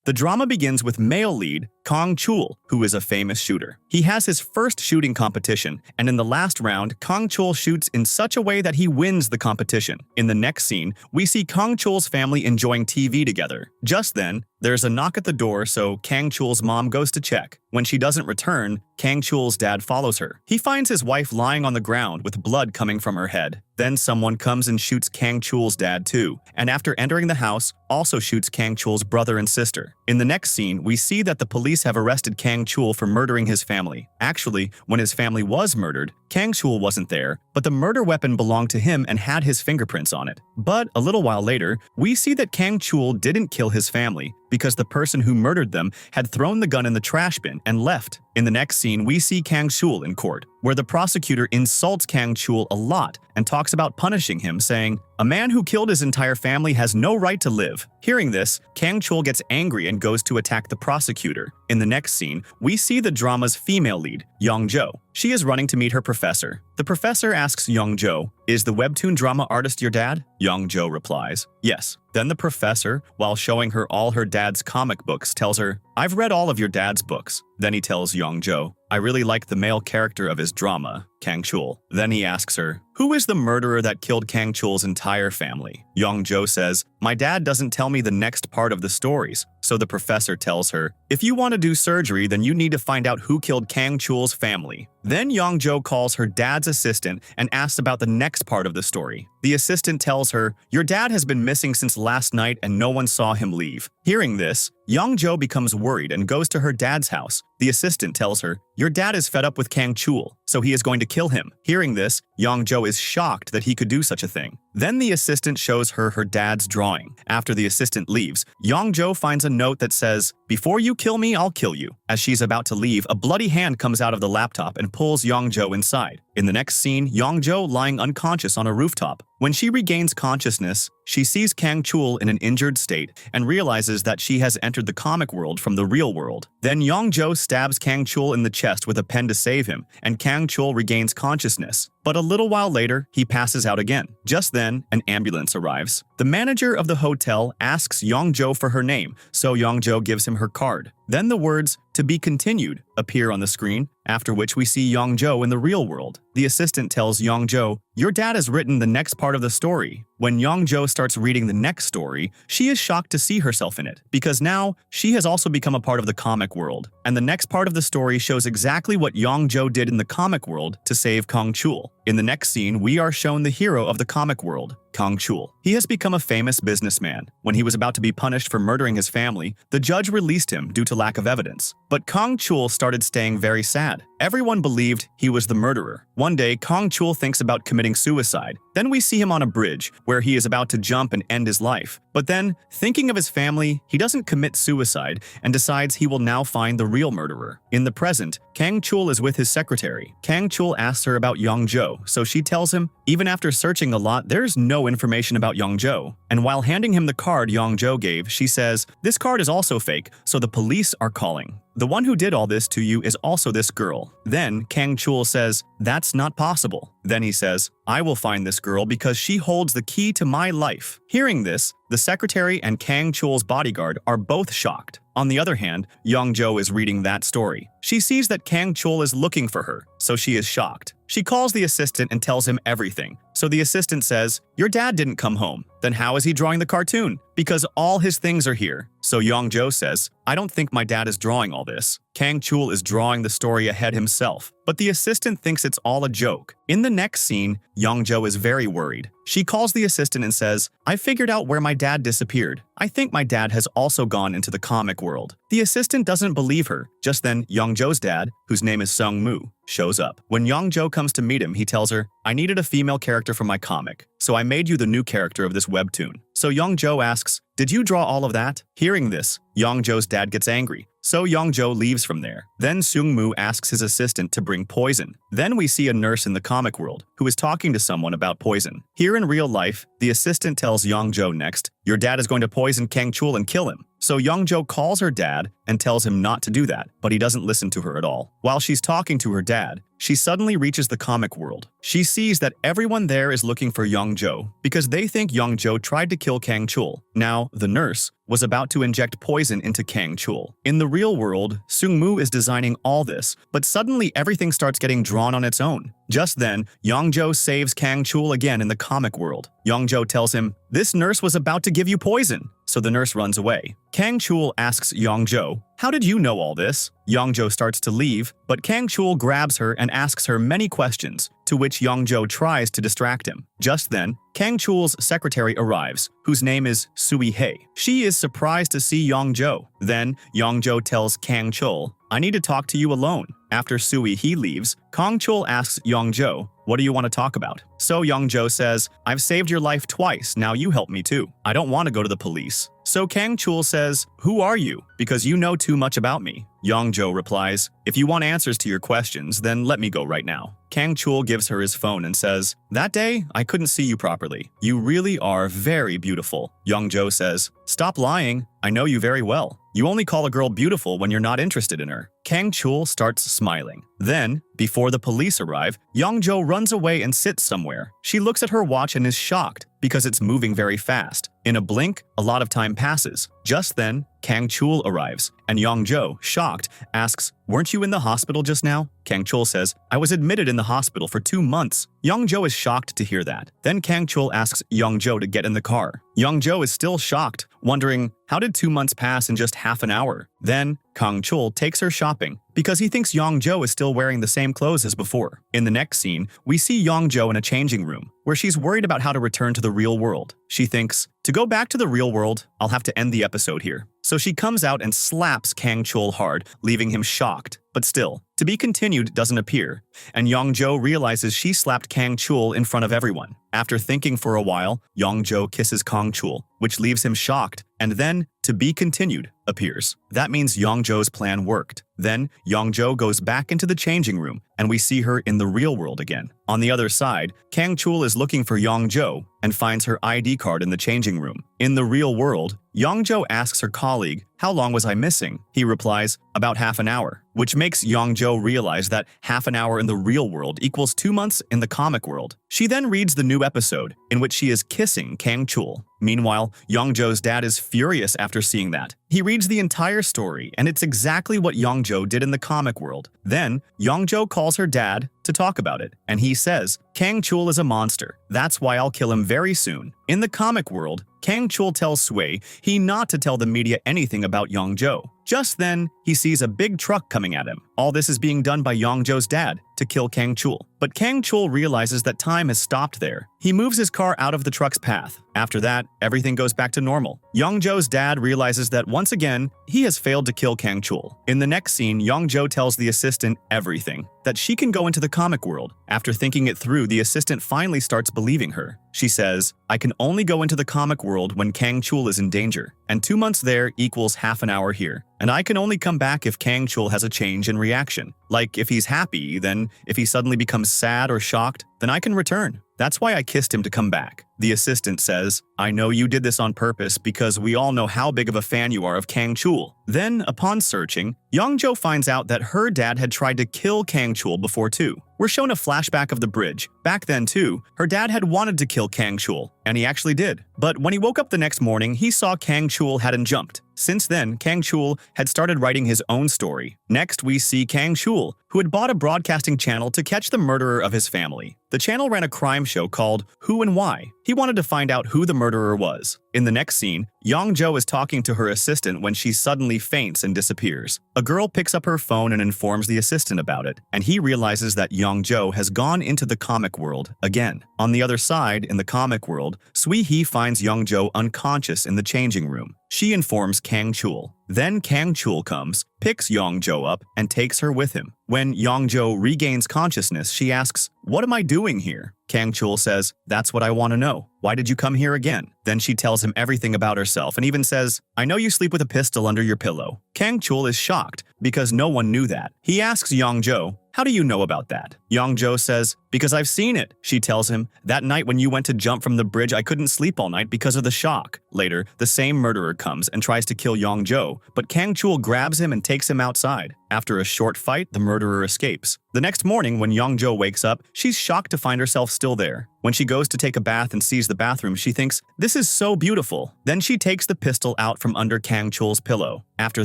The drama begins with male lead Kangchul, who is a famous shooter. He has his first shooting competition, and in the last round, Kangchul shoots in such a way that he wins the competition. In the next scene, we see Kangchul's family enjoying TV together. Just then, there's a knock at the door, so Kangchul's mom goes to check. When she doesn't return, Kangchul's dad follows her. He finds his wife lying on the ground with blood coming from her head. Then someone comes and shoots Kangchul's dad too, and after entering the house, also shoots Kangchul's brother and sister. In the next scene, we see that the police have arrested Kangchul for murdering his family. Actually, when his family was murdered, Kangchul wasn't there, but the murder weapon belonged to him and had his fingerprints on it. But a little while later, we see that Kangchul didn't kill his family because the person who murdered them had thrown the gun in the trash bin and left. In the next scene, we see Kangchul in court, where the prosecutor insults Kangchul a lot and talks about punishing him, saying, "A man who killed his entire family has no right to live." Hearing this, Kangchul gets angry and goes to attack the prosecutor. In the next scene, we see the drama's female lead, Yong Joe. She is running to meet her professor. The professor asks Yong Joe, "Is the webtoon drama artist your dad?" Yong Joe replies, "Yes." Then the professor, while showing her all her dad's comic books, tells her, "I've read all of your dad's books." Then he tells Yong Joe, "I really like the male character of his drama, Kangchul." Then he asks her, "Who is the murderer that killed Kangchul's entire family?" Yong Joe says, "My dad doesn't tell me the next part of the stories." So the professor tells her, "If you want to do surgery, then you need to find out who killed Kangchul's family." Then Yong Joe calls her dad's assistant and asks about the next part of the story. The assistant tells her, "Your dad has been missing since last night and no one saw him leave." Hearing this, Yong Joe becomes worried and goes to her dad's house. The assistant tells her, "Your dad is fed up with Kangchul, so he is going to kill him." Hearing this, Yong Joe is shocked that he could do such a thing. Then the assistant shows her her dad's drawing. After the assistant leaves, Yong Joe finds a note that says, "Before you kill me, I'll kill you." As she's about to leave, a bloody hand comes out of the laptop and pulls Yong Joe inside. In the next scene, Yong Joe lying unconscious on a rooftop. When she regains consciousness, she sees Kangchul in an injured state and realizes that she has entered the comic world from the real world. Then Yong Joe stabs Kangchul in the chest with a pen to save him, and Kangchul regains consciousness. But a little while later, he passes out again. Just then, an ambulance arrives. The manager of the hotel asks Yong Joe for her name, so Yong Joe gives him her card. Then the words, "To be continued," appear on the screen, after which we see Yong Joe in the real world. The assistant tells Yong Joe, "Your dad has written the next part of the story." When Yong Joe starts reading the next story, she is shocked to see herself in it, because now she has also become a part of the comic world. And the next part of the story shows exactly what Yong Joe did in the comic world to save Kangchul. In the next scene, we are shown the hero of the comic world, Kangchul. He has become a famous businessman. When he was about to be punished for murdering his family, the judge released him due to lack of evidence. But Kangchul started staying very sad. Everyone believed he was the murderer. One day, Kangchul thinks about committing suicide. Then we see him on a bridge, where he is about to jump and end his life. But then, thinking of his family, he doesn't commit suicide and decides he will now find the real murderer. In the present, Kangchul is with his secretary. Kangchul asks her about Yong Joe, so she tells him, even after searching a lot, there's no information about Yong Joe. And while handing him the card Yong Joe gave, she says, "This card is also fake, so the police are calling. The one who did all this to you is also this girl." Then Kangchul says, "That's not possible." Then he says, "I will find this girl because she holds the key to my life." Hearing this, the secretary and Kangchul's bodyguard are both shocked. On the other hand, Yong Joe is reading that story. She sees that Kangchul is looking for her, so she is shocked. She calls the assistant and tells him everything. So the assistant says, "Your dad didn't come home. Then how is he drawing the cartoon? Because all his things are here." So Yong Joe says, "I don't think my dad is drawing all this." Kangchul is drawing the story ahead himself, but the assistant thinks it's all a joke. In the next scene, Yong Joe is very worried. She calls the assistant and says, "I figured out where my dad disappeared. I think my dad has also gone into the comic world." The assistant doesn't believe her. Just then, Yong Joe's dad, whose name is Sung Moo, shows up. When Yong Joe comes to meet him, he tells her, "I needed a female character for my comic, so I made you the new character of this webtoon." So Yong Joe asks, "Did you draw all of that?" Hearing this, Yong Joe's dad gets angry. So Yong Joe leaves from there. Then Sung Moo asks his assistant to bring poison. Then we see a nurse in the comic world who is talking to someone about poison. Here in real life, the assistant tells Yong Joe next, "Your dad is going to poison Kangchul and kill him." So Yong Joe calls her dad and tells him not to do that, but he doesn't listen to her at all. While she's talking to her dad, she suddenly reaches the comic world. She sees that everyone there is looking for Yong Joe because they think Yong Joe tried to kill Kangchul. Now, the nurse was about to inject poison into Kangchul. In the real world, Sungmu is designing all this, but suddenly everything starts getting drawn on its own. Just then, Yong Joe saves Kangchul again in the comic world. Yong Joe tells him, "This nurse was about to give you poison." So the nurse runs away. Kangchul asks Yong Joe, "How did you know all this?" Yong Joe starts to leave, but Kangchul grabs her and asks her many questions, to which Yong Joe tries to distract him. Just then, Kangchul's secretary arrives, whose name is Sui Hei. She is surprised to see Yong Joe. Then, Yong Joe tells Kangchul, "I need to talk to you alone." After Sui Hei leaves, Kangchul asks Yong Joe, "What do you want to talk about?" So Yong Joe says, "I've saved your life twice, now you help me too. I don't want to go to the police." So Kangchul says, "Who are you? Because you know too much about me." Yong Joe replies, "If you want answers to your questions, then let me go right now." Kangchul gives her his phone and says, "That day, I couldn't see you properly. You really are very beautiful." Yong Joe says, "Stop lying. I know you very well. You only call a girl beautiful when you're not interested in her." Kangchul starts smiling. Then, before the police arrive, Yong Joe runs away and sits somewhere. She looks at her watch and is shocked because it's moving very fast. In a blink, a lot of time passes. Just then, Kangchul arrives, and Yong Joe, shocked, asks, "Weren't you in the hospital just now?" Kangchul says, "I was admitted in the hospital for 2 months." Yong Joe is shocked to hear that. Then Kangchul asks Yong Joe to get in the car. Yong Joe is still shocked, wondering, how did 2 months pass in just half an hour? Then, Kangchul takes her shopping because he thinks Yong Joe is still wearing the same clothes as before. In the next scene, we see Yong Joe in a changing room, where she's worried about how to return to the real world. She thinks, "To go back to the real world, I'll have to end the episode here." So she comes out and slaps Kangchul hard, leaving him shocked. But still, to be continued doesn't appear, and Yong Joe realizes she slapped Kangchul in front of everyone. After thinking for a while, Yong Joe kisses Kangchul, which leaves him shocked, and then, to be continued, appears. That means Yong Joe's plan worked. Then, Yong Joe goes back into the changing room, and we see her in the real world again. On the other side, Kangchul is looking for Yong Joe and finds her ID card in the changing room. In the real world, Yong Joe asks her colleague, "How long was I missing?" He replies, "About half an hour," which makes Yong Joe realize that half an hour in the real world equals 2 months in the comic world. She then reads the new episode, in which she is kissing Kangchul. Meanwhile, Yong Joe's dad is furious after seeing that. He reads the entire story, and it's exactly what Yong Joe did in the comic world. Then, Yong Joe calls her dad to talk about it, and he says, "Kangchul is a monster. That's why I'll kill him very soon." In the comic world, Kangchul tells Sui he not to tell the media anything about Yong Joe. Just then, he sees a big truck coming at him. All this is being done by Yong Joe's dad to kill Kangchul. But Kangchul realizes that time has stopped there. He moves his car out of the truck's path. After that, everything goes back to normal. Yong Joe's dad realizes that once again, he has failed to kill Kangchul. In the next scene, Yong Joe tells the assistant everything, that she can go into the comic world. After thinking it through, the assistant finally starts believing her. She says, "I can only go into the comic world when Kangchul is in danger, and 2 months there equals half an hour here. And I can only come back if Kangchul has a change in reaction. Like, if he's happy, then if he suddenly becomes sad or shocked, then I can return. That's why I kissed him to come back." The assistant says, "I know you did this on purpose because we all know how big of a fan you are of Kangchul." Then, upon searching, Yong Joe finds out that her dad had tried to kill Kangchul before too. We're shown a flashback of the bridge. Back then too, her dad had wanted to kill Kangchul, and he actually did. But when he woke up the next morning, he saw Kangchul hadn't jumped. Since then, Kangchul had started writing his own story. Next, we see Kangchul, who had bought a broadcasting channel to catch the murderer of his family. The channel ran a crime show called Who and Why. He wanted to find out who the murderer was. In the next scene, Yong Joe is talking to her assistant when she suddenly faints and disappears. A girl picks up her phone and informs the assistant about it, and he realizes that Yong Joe has gone into the comic world again. On the other side, in the comic world, Sui Hee finds Yong Joe unconscious in the changing room. She informs Kangchul. Then Kangchul comes, picks Yong Joe up, and takes her with him. When Yong Joe regains consciousness, she asks, "What am I doing here?" Kangchul says, "That's what I want to know. Why did you come here again?" Then she tells him everything about herself and even says, "I know you sleep with a pistol under your pillow." Kangchul is shocked because no one knew that. He asks Yong Joe, "How do you know about that?" Yong Joe says, Because I've seen it, she tells him. That night when you went to jump from the bridge, I couldn't sleep all night because of the shock. Later, the same murderer comes and tries to kill Yong Joe, but Kangchul grabs him and takes him outside. After a short fight, the murderer escapes. The next morning, when Yong Joe wakes up, she's shocked to find herself still there. When she goes to take a bath and sees the bathroom, she thinks, "This is so beautiful." Then she takes the pistol out from under Kangchul's pillow. After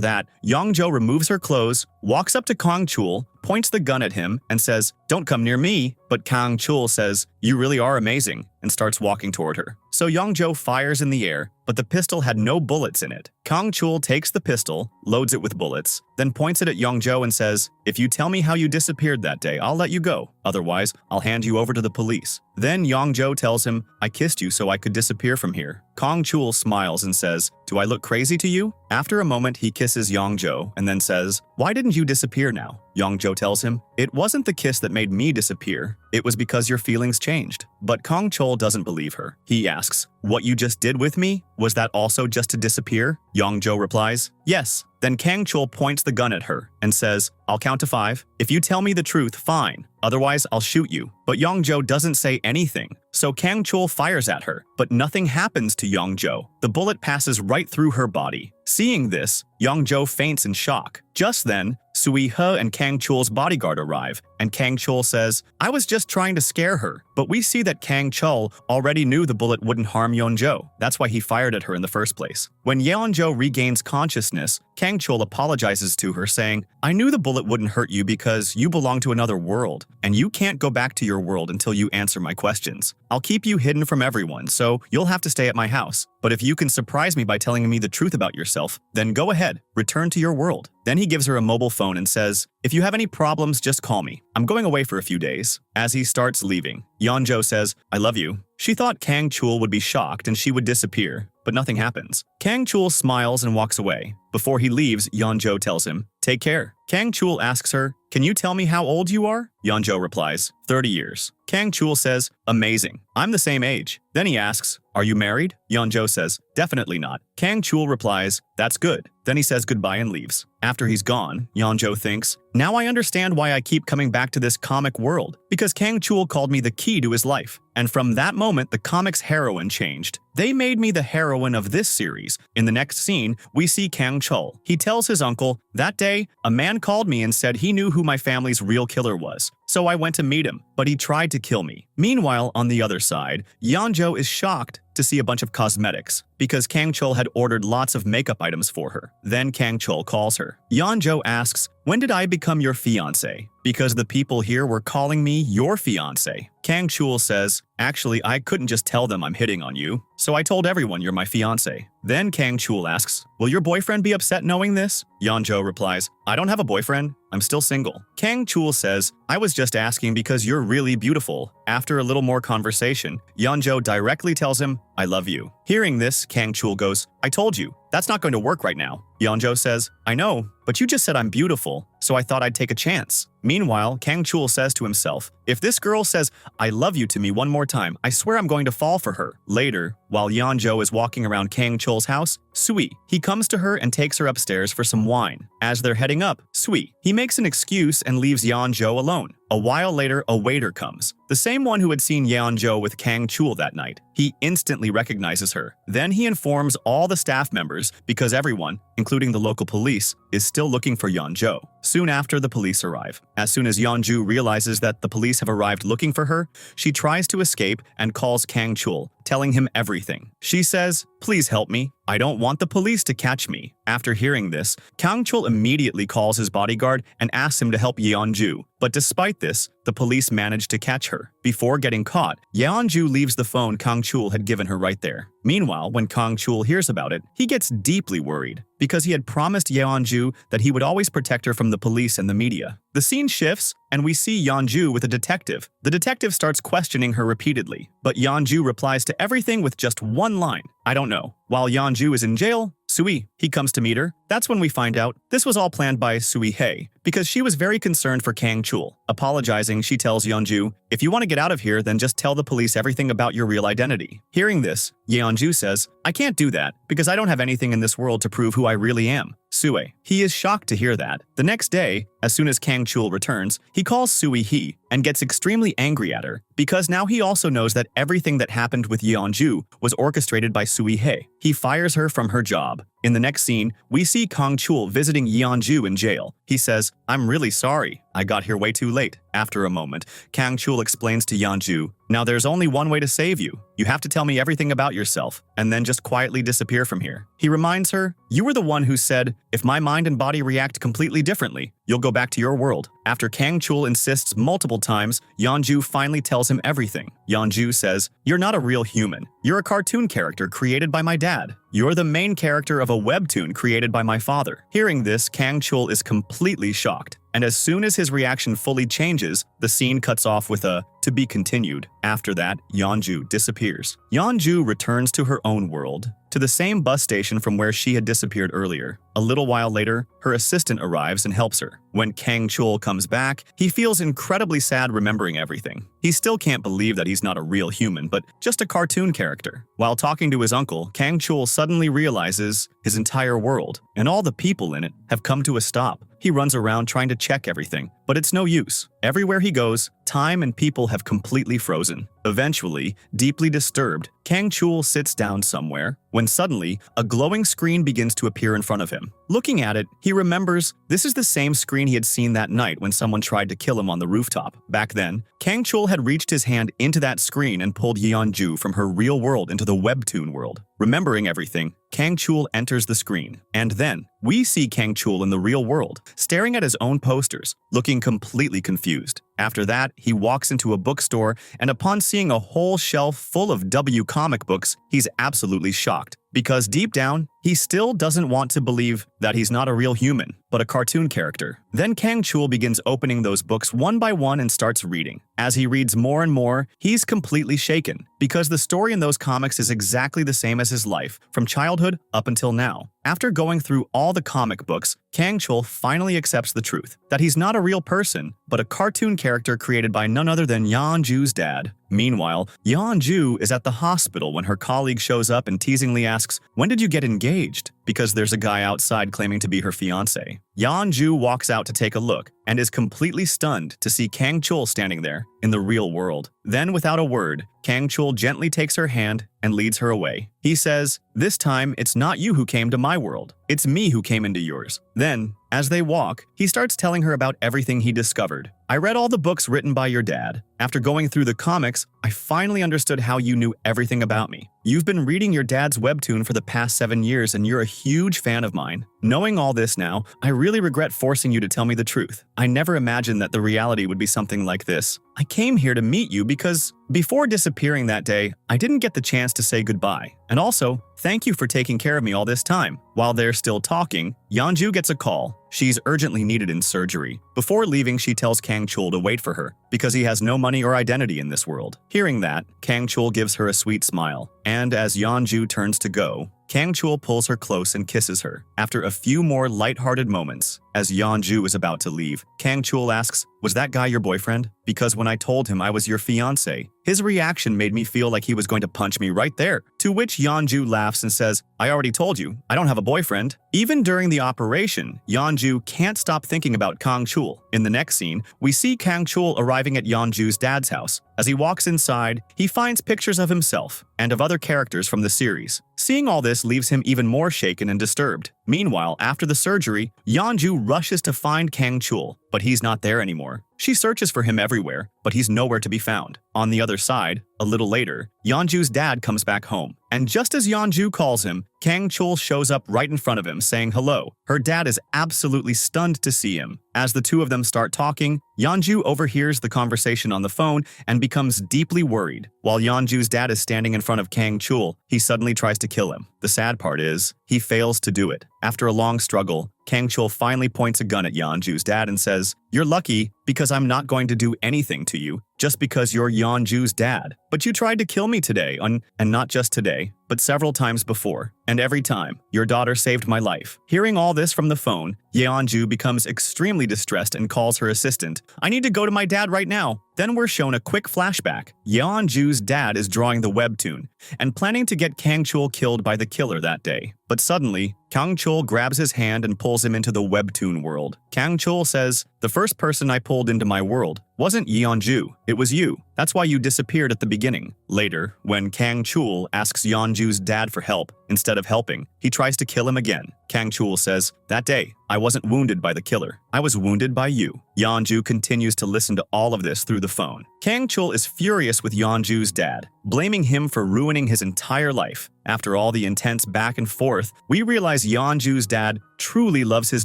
that, Yong Joe removes her clothes, walks up to Kangchul, points the gun at him, and says, "Don't come near me." But Kangchul says, "You really are amazing," and starts walking toward her. So Yong Joe fires in the air, but the pistol had no bullets in it. Kangchul takes the pistol, loads it with bullets, then points it at Yong Joe and says, "If you tell me how you disappeared that day, I'll let you go. Otherwise, I'll hand you over to the police." Then Yong Joe tells him, "I kissed you so I could disappear from here." Kangchul smiles and says, "Do I look crazy to you?" After a moment, he kisses Yong Joe and then says, "Why didn't you disappear now?" Yong Joe tells him, "It wasn't the kiss that made me disappear. It was because your feelings changed." But Kangchul doesn't believe her. He asks, "What you just did with me? Was that also just to disappear?" Yong Joe replies, "Yes." Then Kangchul points the gun at her and says, "I'll count to 5. If you tell me the truth, fine. Otherwise, I'll shoot you." But Yong Joe doesn't say anything. So Kangchul fires at her, but nothing happens to Yong Joe. The bullet passes right through her body. Seeing this, Yong Joe faints in shock. Just then, Sui He and Kangchul's bodyguard arrive, and Kangchul says, "I was just trying to scare her." But we see that Kangchul already knew the bullet wouldn't harm Yong Joe. That's why he fired at her in the first place. When Yong Joe regains consciousness, Kangchul apologizes to her, saying, "I knew the bullet wouldn't hurt you because you belong to another world, and you can't go back to your world until you answer my questions. I'll keep you hidden from everyone, so you'll have to stay at my house. But if you can surprise me by telling me the truth about yourself, then go ahead, return to your world." Then he gives her a mobile phone and says, "If you have any problems, just call me. I'm going away for a few days." As he starts leaving, Yong Joe says, "I love you." She thought Kangchul would be shocked and she would disappear, but nothing happens. Kangchul smiles and walks away. Before he leaves, Yong Joe tells him, "Take care." Kangchul asks her, "Can you tell me how old you are?" Yong Joe replies, 30 years. Kangchul says, "Amazing. I'm the same age." Then he asks, "Are you married?" Yong Joe says, "Definitely not." Kangchul replies, "That's good." Then he says goodbye and leaves. After he's gone, Yong Joe thinks, "Now I understand why I keep coming back to this comic world, because Kangchul called me the key to his life. And from that moment, the comic's heroine changed. They made me the heroine of this series." In the next scene, we see Kangchul. He tells his uncle, "That day, a man called me and said he knew who my family's real killer was. So I went to meet him, but he tried to kill me." Meanwhile, on the other side, Yong Joe is shocked to see a bunch of cosmetics, because Kangchul had ordered lots of makeup items for her. Then Kangchul calls her. Yong Joe asks, "When did I become your fiancé? Because the people here were calling me your fiancé." Kangchul says, "Actually, I couldn't just tell them I'm hitting on you, so I told everyone you're my fiancé." Then Kangchul asks, "Will your boyfriend be upset knowing this?" Yong Joe replies, "I don't have a boyfriend. I'm still single." Kangchul says, "I was just asking because you're really beautiful." After a little more conversation, Yong Joe directly tells him, "I love you." Hearing this, Kangchul goes, "I told you, that's not going to work right now." Yong Joe says, "I know, but you just said I'm beautiful, so I thought I'd take a chance." Meanwhile, Kangchul says to himself, "If this girl says, 'I love you' to me one more time, I swear I'm going to fall for her." Later, while Yong Joe is walking around Kangchul's house, Sui, he comes to her and takes her upstairs for some wine. As they're heading up, Sui, he makes an excuse and leaves Yong Joe alone. A while later, a waiter comes, the same one who had seen Yong Joe with Kangchul that night. He instantly recognizes her. Then he informs all the staff members because everyone, including the local police, is still looking for Yong Joe. Soon after, the police arrive. As soon as Yong Joe realizes that the police have arrived looking for her, she tries to escape and calls Kangchul, telling him everything. She says, "Please help me. I don't want the police to catch me." After hearing this, Kangchul immediately calls his bodyguard and asks him to help Yeonju. But despite this, the police manage to catch her. Before getting caught, Yeonju leaves the phone Kangchul had given her right there. Meanwhile, when Kangchul hears about it, he gets deeply worried because he had promised Yeonju that he would always protect her from the police and the media. The scene shifts, and we see Yeonju with a detective. The detective starts questioning her repeatedly, but Yeonju replies to everything with just one line, "I don't know." While Yeonju is in jail, Sui, he comes to meet her. That's when we find out this was all planned by Sui Hye, because she was very concerned for Kangchul. Apologizing, she tells Yeonju, "If you want to get out of here, then just tell the police everything about your real identity." Hearing this, Yeonju says, "I can't do that, because I don't have anything in this world to prove who I really am." Sue. He is shocked to hear that. The next day, as soon as Kangchul returns, he calls Sue he and gets extremely angry at her because now he also knows that everything that happened with Yong Joe was orchestrated by Sue he. He fires her from her job. In the next scene, we see Kangchul visiting Yong Joe in jail. He says, "I'm really sorry. I got here way too late." After a moment, Kangchul explains to Yong Joe, "Now there's only one way to save you. You have to tell me everything about yourself, and then just quietly disappear from here." He reminds her, "You were the one who said, if my mind and body react completely differently, you'll go back to your world." After Kangchul insists multiple times, Yong Joe finally tells him everything. Yong Joe says, "You're not a real human. You're a cartoon character created by my dad. You're the main character of a webtoon created by my father." Hearing this, Kangchul is completely shocked. And as soon as his reaction fully changes, the scene cuts off with a "to be continued." After that, Yong Joe disappears. Yong Joe returns to her own world, to the same bus station from where she had disappeared earlier. A little while later, her assistant arrives and helps her. When Kangchul comes back, he feels incredibly sad remembering everything. He still can't believe that he's not a real human, but just a cartoon character. While talking to his uncle, Kangchul suddenly realizes his entire world and all the people in it have come to a stop. He runs around trying to check everything, but it's no use. Everywhere he goes, time and people have completely frozen. Eventually, deeply disturbed, Kangchul sits down somewhere when suddenly a glowing screen begins to appear in front of him. Looking at it, he remembers this is the same screen he had seen that night when someone tried to kill him on the rooftop. Back then, Kangchul had reached his hand into that screen and pulled Yong Joe from her real world into the webtoon world. Remembering everything, Kangchul enters the screen, and then we see Kangchul in the real world, staring at his own posters, looking completely confused. After that, he walks into a bookstore, and upon seeing a whole shelf full of W comic books, he's absolutely shocked. Because deep down, he still doesn't want to believe that he's not a real human, but a cartoon character. Then Kangchul begins opening those books one by one and starts reading. As he reads more and more, he's completely shaken, because the story in those comics is exactly the same as his life, from childhood up until now. After going through all the comic books, Kangchul finally accepts the truth, that he's not a real person, but a cartoon character created by none other than Yong Joe's dad. Meanwhile, Yong Joe is at the hospital when her colleague shows up and teasingly asks, "When did you get engaged?" because there's a guy outside claiming to be her fiancé. Yong Joe walks out to take a look and is completely stunned to see Kangchul standing there in the real world. Then, without a word, Kangchul gently takes her hand and leads her away. He says, "This time, it's not you who came to my world. It's me who came into yours." Then, as they walk, he starts telling her about everything he discovered. "I read all the books written by your dad. After going through the comics, I finally understood how you knew everything about me. You've been reading your dad's webtoon for the past 7 years and you're a huge fan of mine. Knowing all this now, I really regret forcing you to tell me the truth. I never imagined that the reality would be something like this. I came here to meet you because before disappearing that day, I didn't get the chance to say goodbye. And also, thank you for taking care of me all this time." While they're still talking, Yong Joe gets a call. She's urgently needed in surgery. Before leaving, she tells Kangchul to wait for her because he has no money or identity in this world. Hearing that, Kangchul gives her a sweet smile. And as Yong Joe turns to go, Kangchul pulls her close and kisses her. After a few more lighthearted moments, as Yong Joe is about to leave, Kangchul asks, "Was that guy your boyfriend? Because when I told him I was your fiancé, his reaction made me feel like he was going to punch me right there." To which Yong Joe laughs and says, "I already told you, I don't have a boyfriend." Even during the operation, Yong Joe can't stop thinking about Kangchul. In the next scene, we see Kangchul arriving at Yong Joe's dad's house. As he walks inside, he finds pictures of himself and of other characters from the series. Seeing all this leaves him even more shaken and disturbed. Meanwhile, after the surgery, Yong Joe rushes to find Kangchul, but he's not there anymore. She searches for him everywhere, but he's nowhere to be found. On the other side, a little later, Yong Joe's dad comes back home. And just as Yong Joe calls him, Kangchul shows up right in front of him, saying hello. Her dad is absolutely stunned to see him. As the two of them start talking, Yong Joe overhears the conversation on the phone and becomes deeply worried. While Yong Joe's dad is standing in front of Kangchul, he suddenly tries to kill him. The sad part is, he fails to do it. After a long struggle, Kangchul finally points a gun at Yong Joe's dad and says, "You're lucky because I'm not going to do anything to you just because you're Yong Joe's dad. But you tried to kill me today, and not just today, but several times before. And every time, your daughter saved my life." Hearing all this from the phone, Yong Joe becomes extremely distressed and calls her assistant. "I need to go to my dad right now." Then we're shown a quick flashback. Yong Joe's dad is drawing the webtoon and planning to get Kangchul killed by the killer that day. But suddenly, Kangchul grabs his hand and pulls him into the webtoon world. Kangchul says, "The first person I pulled into my world wasn't Yong Joe, it was you. That's why you disappeared at the beginning." Later, when Kangchul asks Yong Joe's dad for help, instead of helping, he tries to kill him again. Kangchul says, "That day, I wasn't wounded by the killer. I was wounded by you." Yong Joe continues to listen to all of this through the phone. Kangchul is furious with Yong Joe's dad, blaming him for ruining his entire life. After all the intense back and forth, we realize Yong Joe's dad truly loves his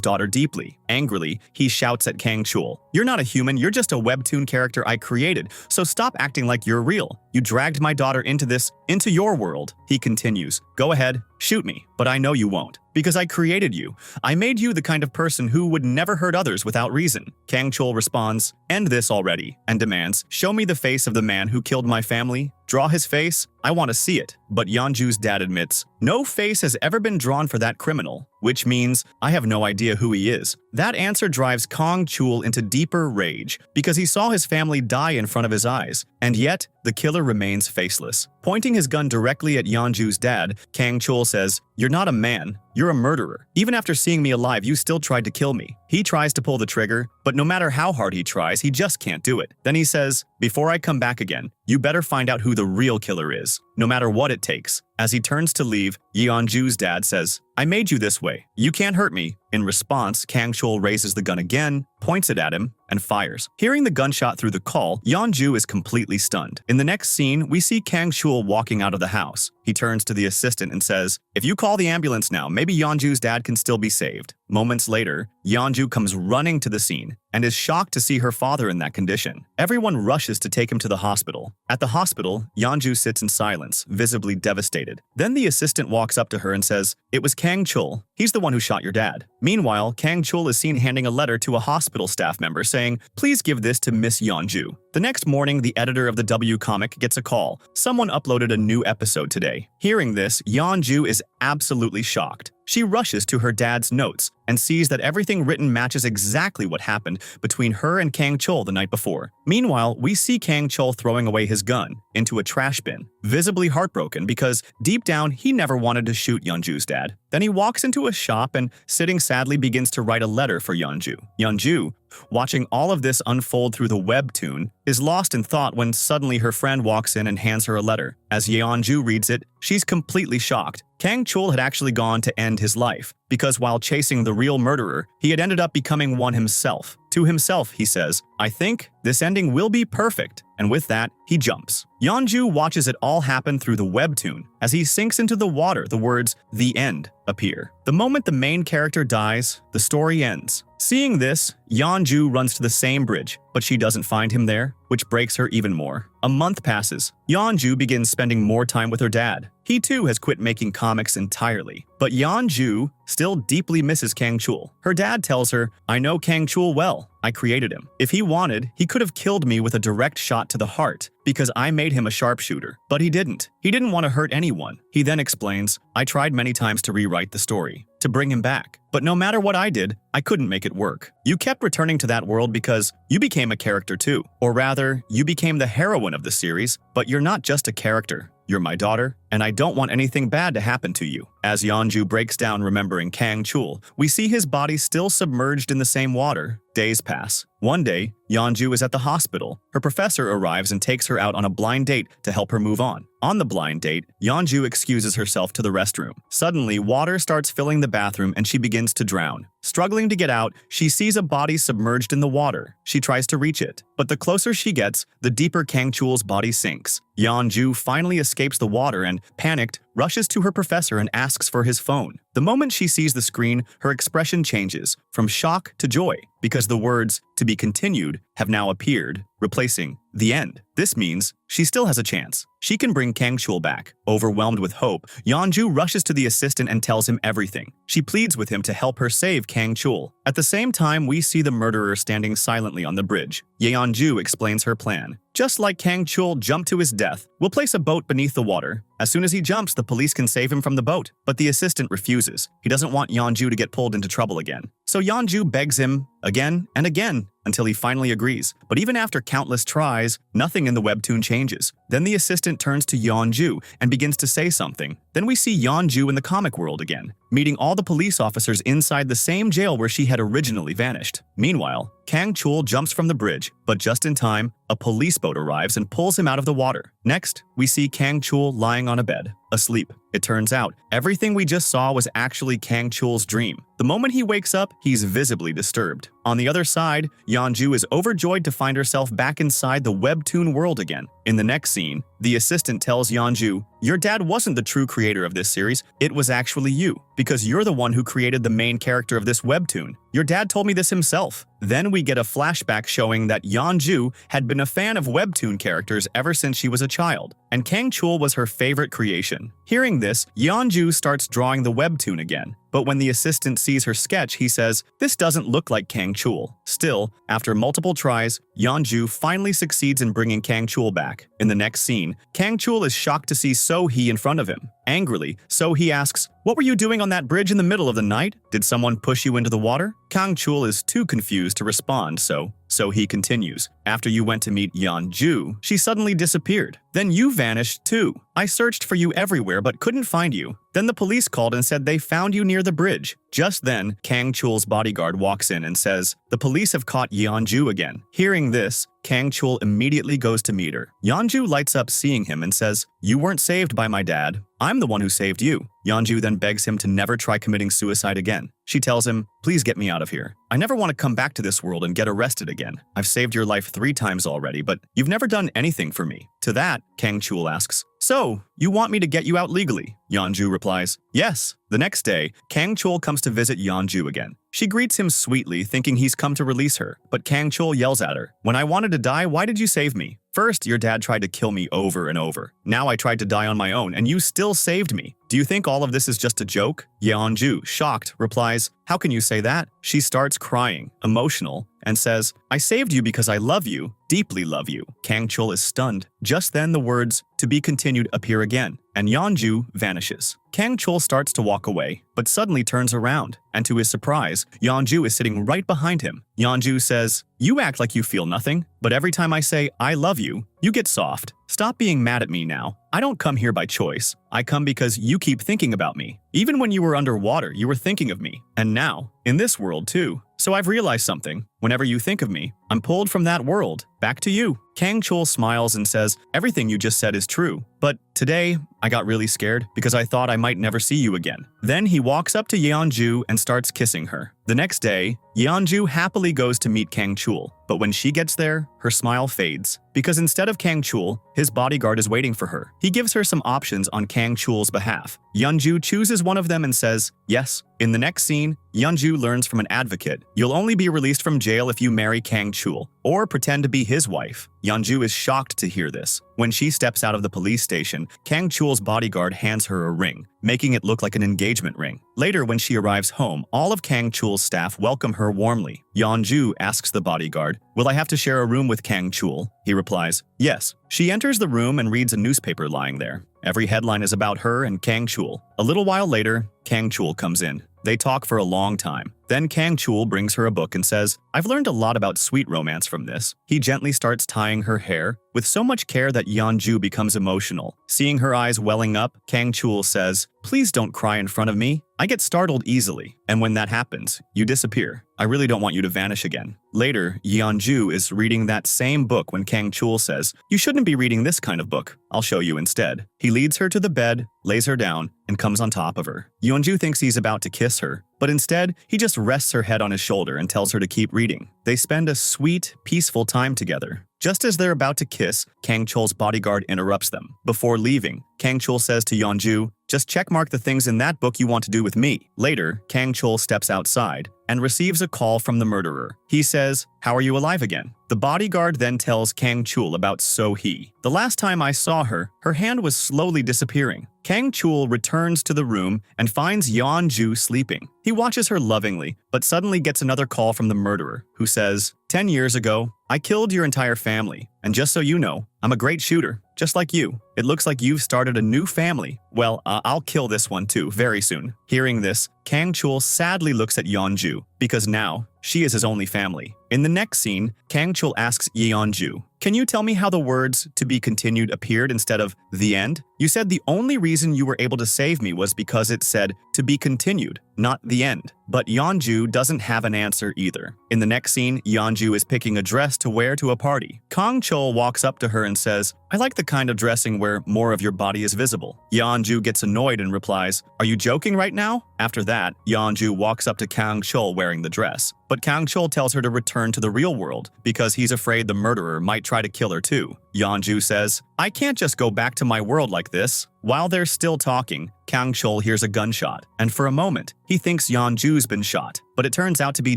daughter deeply. Angrily, he shouts at Kangchul, "You're not a human, you're just a webtoon character I created, so stop acting like you're real. You dragged my daughter into your world." He continues, "Go ahead, shoot me, but I know you won't. Because I created you. I made you the kind of person who would never hurt others without reason." Kangchul responds, "End this already," and demands, "Show me the face of the man who killed my family. Draw his face. I want to see it." But Yong Joe's dad admits, "No face has ever been drawn for that criminal," which means, "I have no idea who he is." That answer drives Kangchul into deeper rage because he saw his family die in front of his eyes, and yet the killer remains faceless. Pointing his gun directly at Yong Joe's dad, Kangchul says, "You're not a man. You're a murderer. Even after seeing me alive, you still tried to kill me." He tries to pull the trigger, but no matter how hard he tries, he just can't do it. Then he says, "Before I come back again, you better find out who the real killer is, no matter what it takes." As he turns to leave, Yong Joe's dad says, "I made you this way. You can't hurt me." In response, Kangchul raises the gun again, points it at him, and fires. Hearing the gunshot through the call, Yong Joe is completely stunned. In the next scene, we see Kangchul walking out of the house. He turns to the assistant and says, "If you call the ambulance now, maybe Yong Joe's dad can still be saved." Moments later, Yong Joe comes running to the scene and is shocked to see her father in that condition. Everyone rushes to take him to the hospital. At the hospital, Yong Joe sits in silence, visibly devastated. Then the assistant walks up to her and says, "It was Kangchul. He's the one who shot your dad." Meanwhile, Kangchul is seen handing a letter to a hospital staff member saying, "Please give this to Miss Yong Joe." The next morning, the editor of the W comic gets a call. Someone uploaded a new episode today. Hearing this, Yong Joe is absolutely shocked. She rushes to her dad's notes and sees that everything written matches exactly what happened between her and Kangchul the night before. Meanwhile, we see Kangchul throwing away his gun into a trash bin, visibly heartbroken because deep down he never wanted to shoot Yong Joe's dad. Then he walks into a shop and, sitting sadly, begins to write a letter for Yong Joe. Yong Joe, watching all of this unfold through the webtoon, is lost in thought when suddenly her friend walks in and hands her a letter. As Yong Joe reads it, she's completely shocked. Kangchul had actually gone to end his life, because while chasing the real murderer, he had ended up becoming one himself. To himself, he says, "I think this ending will be perfect." And with that, he jumps. Yong Joe watches it all happen through the webtoon. As he sinks into the water, the words, "The End," appear. The moment the main character dies, the story ends. Seeing this, Yong Joe runs to the same bridge, but she doesn't find him there, which breaks her even more. A month passes. Yong Joe begins spending more time with her dad. He too has quit making comics entirely. But Yong Joe still deeply misses Kangchul. Her dad tells her, "I know Kangchul well. I created him. If he wanted, he could have killed me with a direct shot to the heart, because I made him a sharpshooter. But he didn't. He didn't want to hurt anyone." He then explains, "I tried many times to rewrite the story, to bring him back. But no matter what I did, I couldn't make it work. You kept returning to that world because you became a character too. Or rather, you became the heroine of the series, but you're not just a character. You're my daughter, and I don't want anything bad to happen to you." As Yong Joe breaks down remembering Kangchul, we see his body still submerged in the same water. Days pass. One day, Yong Joe is at the hospital. Her professor arrives and takes her out on a blind date to help her move on. On the blind date, Yong Joe excuses herself to the restroom. Suddenly, water starts filling the bathroom and she begins to drown. Struggling to get out, she sees a body submerged in the water. She tries to reach it, but the closer she gets, the deeper Kangchul's body sinks. Yong Joe finally escapes the water and, panicked, rushes to her professor and asks for his phone. The moment she sees the screen, her expression changes from shock to joy, because the words, "To be continued," have now appeared, replacing "The End." This means she still has a chance. She can bring Kangchul back. Overwhelmed with hope, Yong Joe rushes to the assistant and tells him everything. She pleads with him to help her save Kangchul. At the same time, we see the murderer standing silently on the bridge. Yong Joe explains her plan. Just like Kangchul jumped to his death, we'll place a boat beneath the water. As soon as he jumps, the police can save him from the boat. But the assistant refuses. He doesn't want Yong Joe to get pulled into trouble again. So Yong Joe begs him again and again until he finally agrees. But even after countless tries, nothing in the webtoon changes. Then the assistant turns to Yong Joe and begins to say something. Then we see Yong Joe in the comic world again, meeting all the police officers inside the same jail where she had originally vanished. Meanwhile, Kangchul jumps from the bridge, but just in time, a police boat arrives and pulls him out of the water. Next, we see Kangchul lying on a bed, asleep. It turns out, everything we just saw was actually Kangchul's dream. The moment he wakes up, he's visibly disturbed. On the other side, Yong Joe is overjoyed to find herself back inside the webtoon world again. In the next scene, the assistant tells Yong Joe, "Your dad wasn't the true creator of this series, it was actually you, because you're the one who created the main character of this webtoon. Your dad told me this himself." Then we get a flashback showing that Yong Joe had been a fan of webtoon characters ever since she was a child, and Kangchul was her favorite creation. Hearing this, Yong Joe starts drawing the webtoon again. But when the assistant sees her sketch, he says, "This doesn't look like Kangchul." Still, after multiple tries, Yong Joe finally succeeds in bringing Kangchul back. In the next scene, Kangchul is shocked to see So-hee in front of him. Angrily, So-hee asks, "What were you doing on that bridge in the middle of the night? Did someone push you into the water?" Kangchul is too confused to respond, so he continues, "After you went to meet Yong Joe, she suddenly disappeared. Then you vanished too. I searched for you everywhere but couldn't find you. Then the police called and said they found you near the bridge." Just then, Kangchul's bodyguard walks in and says, "The police have caught Yong Joe again." Hearing this, Kangchul immediately goes to meet her. Yong Joe lights up seeing him and says, "You weren't saved by my dad. I'm the one who saved you." Yong Joe then begs him to never try committing suicide again. She tells him, "Please get me out of here. I never want to come back to this world and get arrested again. I've saved your life 3 times already, but you've never done anything for me." To that, Kangchul asks, "So, you want me to get you out legally?" Yong Joe replies, "Yes." The next day, Kangchul comes to visit Yong Joe again. She greets him sweetly, thinking he's come to release her, but Kangchul yells at her, "When I wanted to die, why did you save me? First, your dad tried to kill me over and over. Now I tried to die on my own, and you still saved me. Do you think all of this is just a joke?" Yong Joe, shocked, replies, "How can you say that?" She starts crying, emotional, and says, "I saved you because I love you, deeply love you." Kangchul is stunned. Just then the words, "To be continued," appear again, and Yong Joe vanishes. Kangchul starts to walk away, but suddenly turns around, and to his surprise, Yong Joe is sitting right behind him. Yong Joe says, "You act like you feel nothing, but every time I say, 'I love you,' you get soft. Stop being mad at me now. I don't come here by choice. I come because you keep thinking about me. Even when you were underwater, you were thinking of me. And now, in this world too. So I've realized something. Whenever you think of me, I'm pulled from that world, back to you." Kangchul smiles and says, "Everything you just said is true. But today, I got really scared because I thought I might never see you again." Then he walks up to Yong Joe and starts kissing her. The next day, Yong Joe happily goes to meet Kangchul, but when she gets there, her smile fades. Because instead of Kangchul, his bodyguard is waiting for her. He gives her some options on Kangchul's behalf. Yong Joe chooses one of them and says, "Yes." In the next scene, Yong Joe learns from an advocate, "You'll only be released from jail if you marry Kangchul, or pretend to be his wife." Yong Joe is shocked to hear this. When she steps out of the police station, Kangchul's bodyguard hands her a ring, making it look like an engagement ring. Later, when she arrives home, all of Kangchul's staff welcome her warmly. Yong Joe asks the bodyguard, "Will I have to share a room with Kangchul?" He replies, "Yes." She enters the room and reads a newspaper lying there. Every headline is about her and Kangchul. A little while later, Kangchul comes in. They talk for a long time. Then Kangchul brings her a book and says, "I've learned a lot about sweet romance from this." He gently starts tying her hair, with so much care that Yong Joe becomes emotional. Seeing her eyes welling up, Kangchul says, "Please don't cry in front of me. I get startled easily, and when that happens, you disappear. I really don't want you to vanish again." Later, Yong Joe is reading that same book when Kangchul says, "You shouldn't be reading this kind of book. I'll show you instead." He leads her to the bed, lays her down, and comes on top of her. Yong Joe thinks he's about to kiss her, but instead, he just rests her head on his shoulder and tells her to keep reading. They spend a sweet, peaceful time together. Just as they're about to kiss, Kangchul's bodyguard interrupts them. Before leaving, Kangchul says to Yong Joe, "Just checkmark the things in that book you want to do with me." Later, Kangchul steps outside and receives a call from the murderer. He says, "How are you alive again?" The bodyguard then tells Kangchul about So-hee. "The last time I saw her, her hand was slowly disappearing." Kangchul returns to the room and finds Yong Joe sleeping. He watches her lovingly, but suddenly gets another call from the murderer, who says, "10 years ago, I killed your entire family, and just so you know, I'm a great shooter, just like you. It looks like you've started a new family. Well, I'll kill this one too, very soon." Hearing this, Kangchul sadly looks at Yong Joe, because now, She is his only family. In the next scene, Kangchul asks Yong Joe, "Can you tell me how the words 'to be continued' appeared instead of 'the end'? You said the only reason you were able to save me was because it said 'to be continued', not 'the end'." But Yong Joe doesn't have an answer either. In the next scene, Yong Joe is picking a dress to wear to a party. Kangchul walks up to her and says, "I like the kind of dressing where more of your body is visible." Yong Joe gets annoyed and replies, "Are you joking right now?" After that, Yong Joe walks up to Kangchul wearing the dress. But Kangchul tells her to return to the real world because he's afraid the murderer might try to kill her too. Yong Joe says, "I can't just go back to my world like this." While they're still talking, Kangchul hears a gunshot, and for a moment, he thinks Yong Joe's been shot, but it turns out to be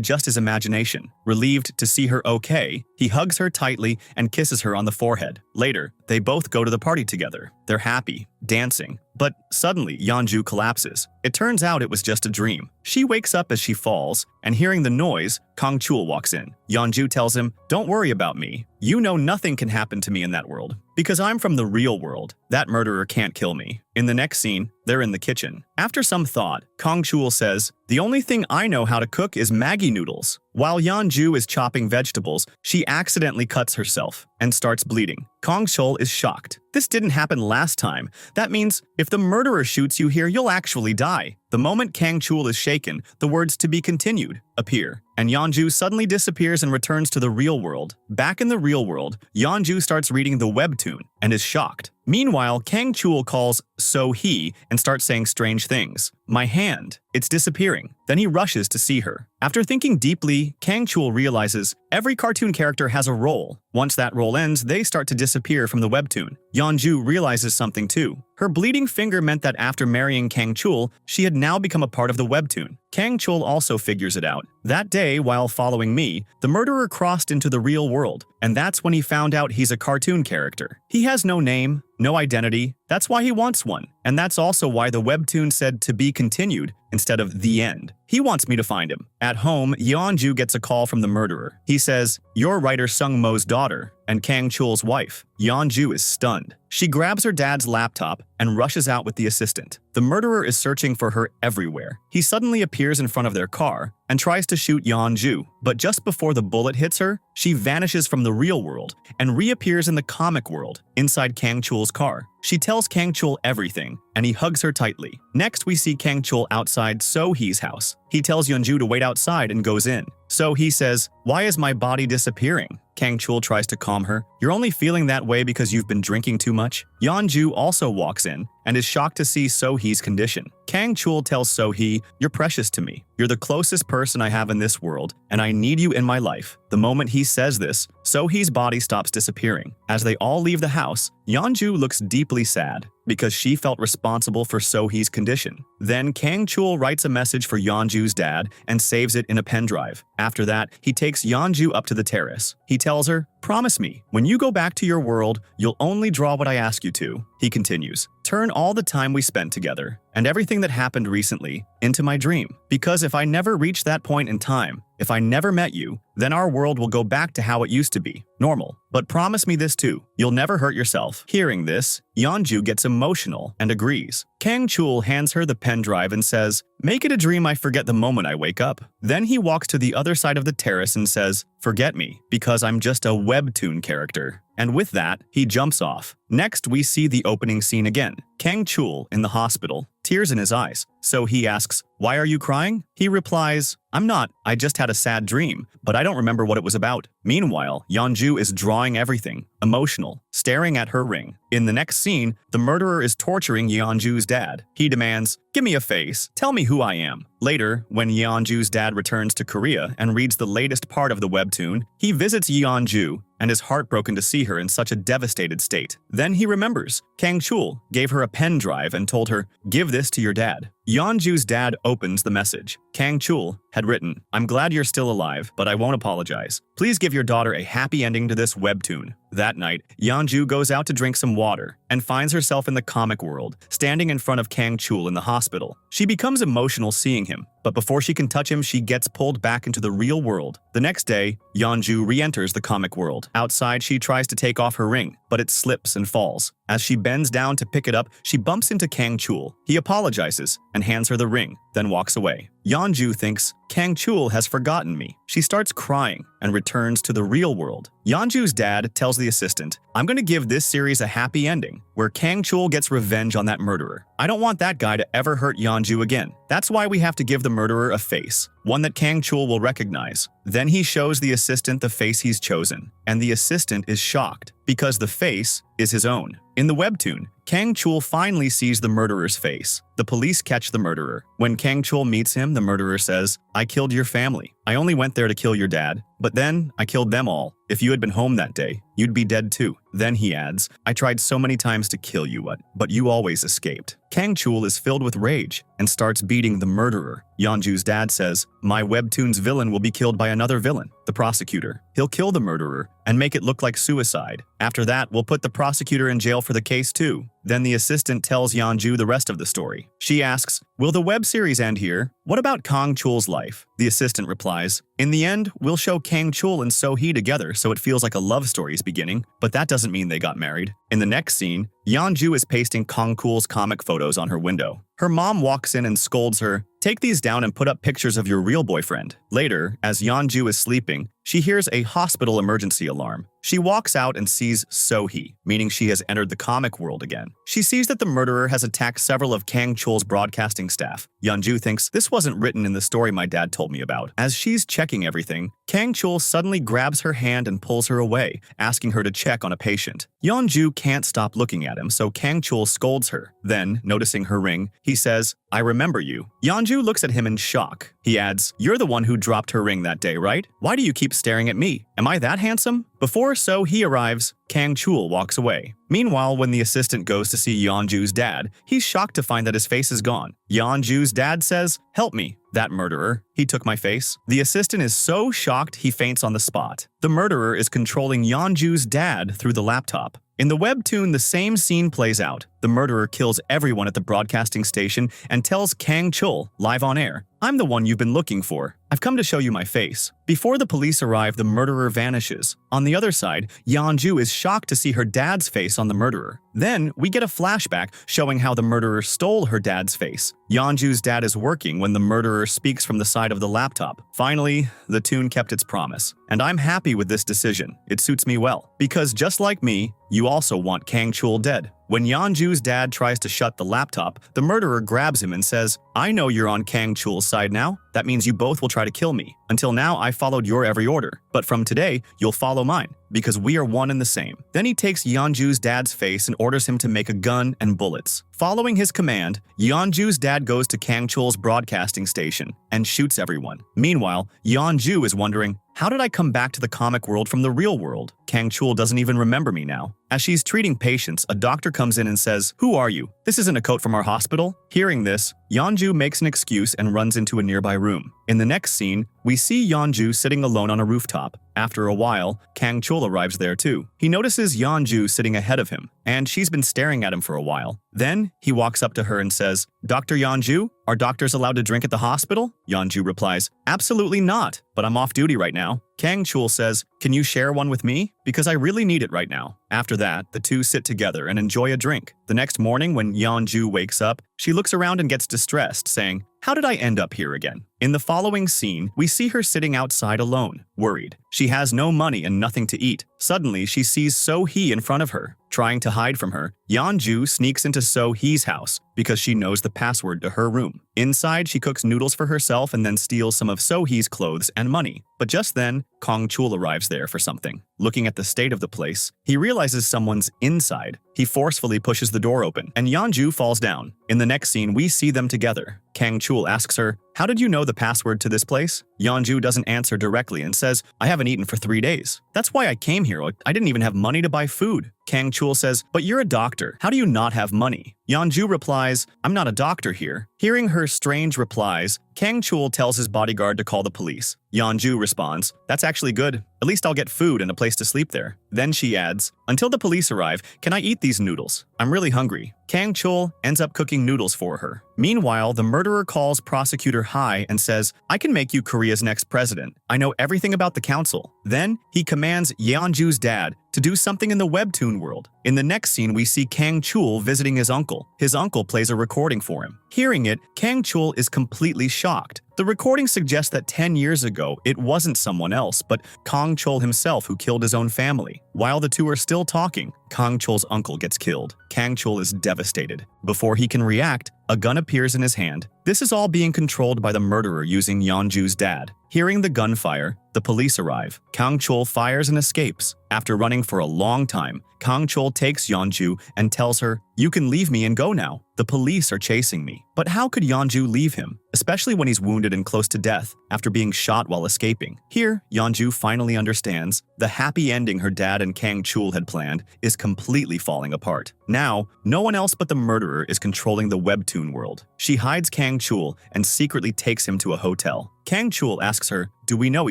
just his imagination. Relieved to see her okay, he hugs her tightly and kisses her on the forehead. Later, they both go to the party together. They're happy, dancing, but suddenly Yong Joe collapses. It turns out it was just a dream. She wakes up as she falls, and hearing the noise, Kangchul walks in. Yong Joe tells him, "Don't worry about me. You know nothing can happen to me in that world. Because I'm from the real world, that murderer can't kill me." In the next scene, they're in the kitchen. After some thought, Kangchul says, "The only thing I know how to cook is Maggi noodles." While Yong Joe is chopping vegetables, she accidentally cuts herself and starts bleeding. Kangchul is shocked. This didn't happen last time. That means if the murderer shoots you here, you'll actually die. The moment Kangchul is shaken, the words "to be continued" appear, and Yong Joe suddenly disappears and returns to the real world. Back in the real world, Yong Joe starts reading the webtoon and is shocked. Meanwhile, Kangchul calls So-hee and starts saying strange things. "My hand, it's disappearing." Then he rushes to see her. After thinking deeply, Kangchul realizes every cartoon character has a role. Once that role ends, they start to disappear from the webtoon. Yong Joe realizes something too. Her bleeding finger meant that after marrying Kangchul, she had now become a part of the webtoon. Kangchul also figures it out. That day, while following me, the murderer crossed into the real world, and that's when he found out he's a cartoon character. He has no name, no identity. That's why he wants one. And that's also why the webtoon said "to be continued" instead of "the end." He wants me to find him. At home, Yong Joe gets a call from the murderer. He says, "You're writer Sung Mo's daughter and Kangchul's wife." Yong Joe is stunned. She grabs her dad's laptop and rushes out with the assistant. The murderer is searching for her everywhere. He suddenly appears in front of their car and tries to shoot Yong Joe, but just before the bullet hits her, she vanishes from the real world and reappears in the comic world inside Kangchul's car. She tells Kangchul everything, and he hugs her tightly. Next, we see Kangchul outside So-hee's house. He tells Yong Joe to wait outside and goes in. So-hee says, "Why is my body disappearing?" Kangchul tries to calm her. "You're only feeling that way because you've been drinking too much." Yong Joe also walks in and is shocked to see So-hee's condition. Kangchul tells So-hee, "You're precious to me. You're the closest person I have in this world, and I need you in my life." The moment he says this, So-hee's body stops disappearing. As they all leave the house, Yong Joe looks deeply sad because she felt responsible for So-hee's condition. Then Kangchul writes a message for Yong Joe's dad and saves it in a pen drive. After that, he takes Yong Joe up to the terrace. He tells her, "Promise me, when you go back to your world, you'll only draw what I ask you to." He continues, "Turn all the time we spent together and everything that happened recently into my dream. Because if I never reach that point in time, if I never met you, then our world will go back to how it used to be, normal. But promise me this too, you'll never hurt yourself." Hearing this, Yong Joe gets emotional and agrees. Kangchul hands her the pen drive and says, "Make it a dream I forget the moment I wake up." Then he walks to the other side of the terrace and says, "Forget me, because I'm just a webtoon character." And with that, he jumps off. Next, we see the opening scene again. Kangchul in the hospital, tears in his eyes. So he asks, "Why are you crying?" He replies, "I'm not, I just had a sad dream, but I don't remember what it was about." Meanwhile, Yong Joe is drawing everything, emotional, staring at her ring. In the next scene, the murderer is torturing Yong Joe's dad. He demands, "Give me a face, tell me who I am." Later, when Yong Joe's dad returns to Korea and reads the latest part of the webtoon, he visits Yong Joe and is heartbroken to see her in such a devastated state. Then he remembers. Kangchul gave her a pen drive and told her, "Give this to your dad." Yong Joe's dad opens the message. Kangchul had written, "I'm glad you're still alive, but I won't apologize. Please give your daughter a happy ending to this webtoon." That night, Yong Joe goes out to drink some water and finds herself in the comic world, standing in front of Kangchul in the hospital. She becomes emotional seeing him, but before she can touch him, she gets pulled back into the real world. The next day, Yong Joe re-enters the comic world. Outside, she tries to take off her ring, but it slips and falls. As she bends down to pick it up, she bumps into Kangchul. He apologizes and hands her the ring, then walks away. Yong Joe thinks Kangchul has forgotten me. She starts crying and returns to the real world. Yeonju's dad tells the assistant, I'm going to give this series a happy ending, where Kangchul gets revenge on that murderer. I don't want that guy to ever hurt Yeonju again. That's why we have to give the murderer a face, one that Kangchul will recognize. Then he shows the assistant the face he's chosen, and the assistant is shocked because the face is his own. In the webtoon, Kangchul finally sees the murderer's face. The police catch the murderer. When Kangchul meets him, the murderer says, I killed your family. I only went there to kill your dad, but then I killed them all. If you had been home that day, you'd be dead too. Then he adds, I tried so many times to kill you, but you always escaped. Kangchul is filled with rage and starts beating the murderer. Yeonju's dad says, my webtoon's villain will be killed by another villain, the prosecutor. He'll kill the murderer and make it look like suicide. After that, we'll put the prosecutor in jail for the case too. Then the assistant tells Yeonju the rest of the story. She asks, will the web series end here? What about Kangchul's life? The assistant replies, in the end, we'll show Kangchul and So-hee together so it feels like a love story is beginning, but that doesn't mean they got married. In the next scene, Yeonju is pasting Kangchul's comic photos on her window. Her mom walks in and scolds her, take these down and put up pictures of your real boyfriend. Later, as Yeonju is sleeping, she hears a hospital emergency alarm. She walks out and sees So-hee, meaning she has entered the comic world again. She sees that the murderer has attacked several of Kangchul's broadcasting staff. Yeonju thinks, this wasn't written in the story my dad told me about. As she's checking everything, Kangchul suddenly grabs her hand and pulls her away, asking her to check on a patient. Yeonju can't stop looking at him, so Kangchul scolds her. Then, noticing her ring, he says, I remember you. Yeonju looks at him in shock. He adds, you're the one who dropped her ring that day, right? Why do you keep staring at me? Am I that handsome? Before So-hee arrives, Kangchul walks away. Meanwhile, when the assistant goes to see Yeonju's dad, he's shocked to find that his face is gone. Yeonju's dad says, help me. That murderer, he took my face. The assistant is so shocked he faints on the spot. The murderer is controlling Yeonju's dad through the laptop. In the webtoon, the same scene plays out. The murderer kills everyone at the broadcasting station and tells Kangchul, live on air, I'm the one you've been looking for. I've come to show you my face. Before the police arrive, the murderer vanishes. On the other side, Yeonju is shocked to see her dad's face on the murderer. Then, we get a flashback showing how the murderer stole her dad's face. Yeonju's dad is working when the murderer speaks from the side of the laptop. Finally, the toon kept its promise. And I'm happy with this decision. It suits me well. Because just like me, you also want Kangchul dead. When Yeonju's dad tries to shut the laptop, the murderer grabs him and says, I know you're on Kangchul's side now. That means you both will try to kill me. Until now, I followed your every order. But from today, you'll follow mine, because we are one and the same. Then he takes Yeonju's dad's face and orders him to make a gun and bullets. Following his command, Yeonju's dad goes to Kangchul's broadcasting station and shoots everyone. Meanwhile, Yeonju is wondering, how did I come back to the comic world from the real world? Kangchul doesn't even remember me now. As she's treating patients, a doctor comes in and says, who are you? This isn't a coat from our hospital. Hearing this, Yeonju makes an excuse and runs into a nearby room. In the next scene, we see Yeonju sitting alone on a rooftop. After a while, Kangchul arrives there too. He notices Yeonju sitting ahead of him, and she's been staring at him for a while. Then, he walks up to her and says, Dr. Yeonju, are doctors allowed to drink at the hospital? Yeonju replies, absolutely not, but I'm off duty right now. Kangchul says, can you share one with me? Because I really need it right now. After that, the two sit together and enjoy a drink. The next morning, when Yeonju wakes up, she looks around and gets distressed, saying, how did I end up here again? In the following scene, we see her sitting outside alone, worried. She has no money and nothing to eat. Suddenly, she sees So-hee in front of her. Trying to hide from her, Yeonju sneaks into So-hee's house because she knows the password to her room. Inside, she cooks noodles for herself and then steals some of So-hee's clothes and money. But just then, Kangchul arrives there for something. Looking at the state of the place, he realizes someone's inside. He forcefully pushes the door open, and Yeonju falls down. In the next scene, we see them together. Kangchul asks her, how did you know the password to this place? Yeonju doesn't answer directly and says, I haven't eaten for 3 days. That's why I came here. I didn't even have money to buy food. Kangchul says, but you're a doctor. How do you not have money? Yeonju replies, I'm not a doctor here. Hearing her strange replies, Kangchul tells his bodyguard to call the police. Yeonju responds, that's actually good. At least I'll get food and a place to sleep there. Then she adds, until the police arrive, can I eat these noodles? I'm really hungry. Kangchul ends up cooking noodles for her. Meanwhile, the murderer calls Prosecutor Hai and says, I can make you Korea's next president. I know everything about the council. Then, he commands Yeonju's dad to do something in the webtoon world. In the next scene, we see Kangchul visiting his uncle. His uncle plays a recording for him. Hearing it, Kangchul is completely shocked. The recording suggests that 10 years ago, it wasn't someone else, but Kangchul himself who killed his own family. While the two are still talking, Kangchul's uncle gets killed. Kangchul is devastated. Before he can react, a gun appears in his hand. This is all being controlled by the murderer using Yong Joe's dad. Hearing the gunfire, the police arrive. Kangchul fires and escapes. After running for a long time, Kangchul takes Yong Joe and tells her, "You can leave me and go now. The police are chasing me." But how could Yong Joe leave him, especially when he's wounded and close to death after being shot while escaping? Here, Yong Joe finally understands the happy ending her dad and Kangchul had planned is completely falling apart. Now, no one else but the murderer is controlling the webtoon world. She hides Kangchul and secretly takes him to a hotel. Kangchul asks her, "Do we know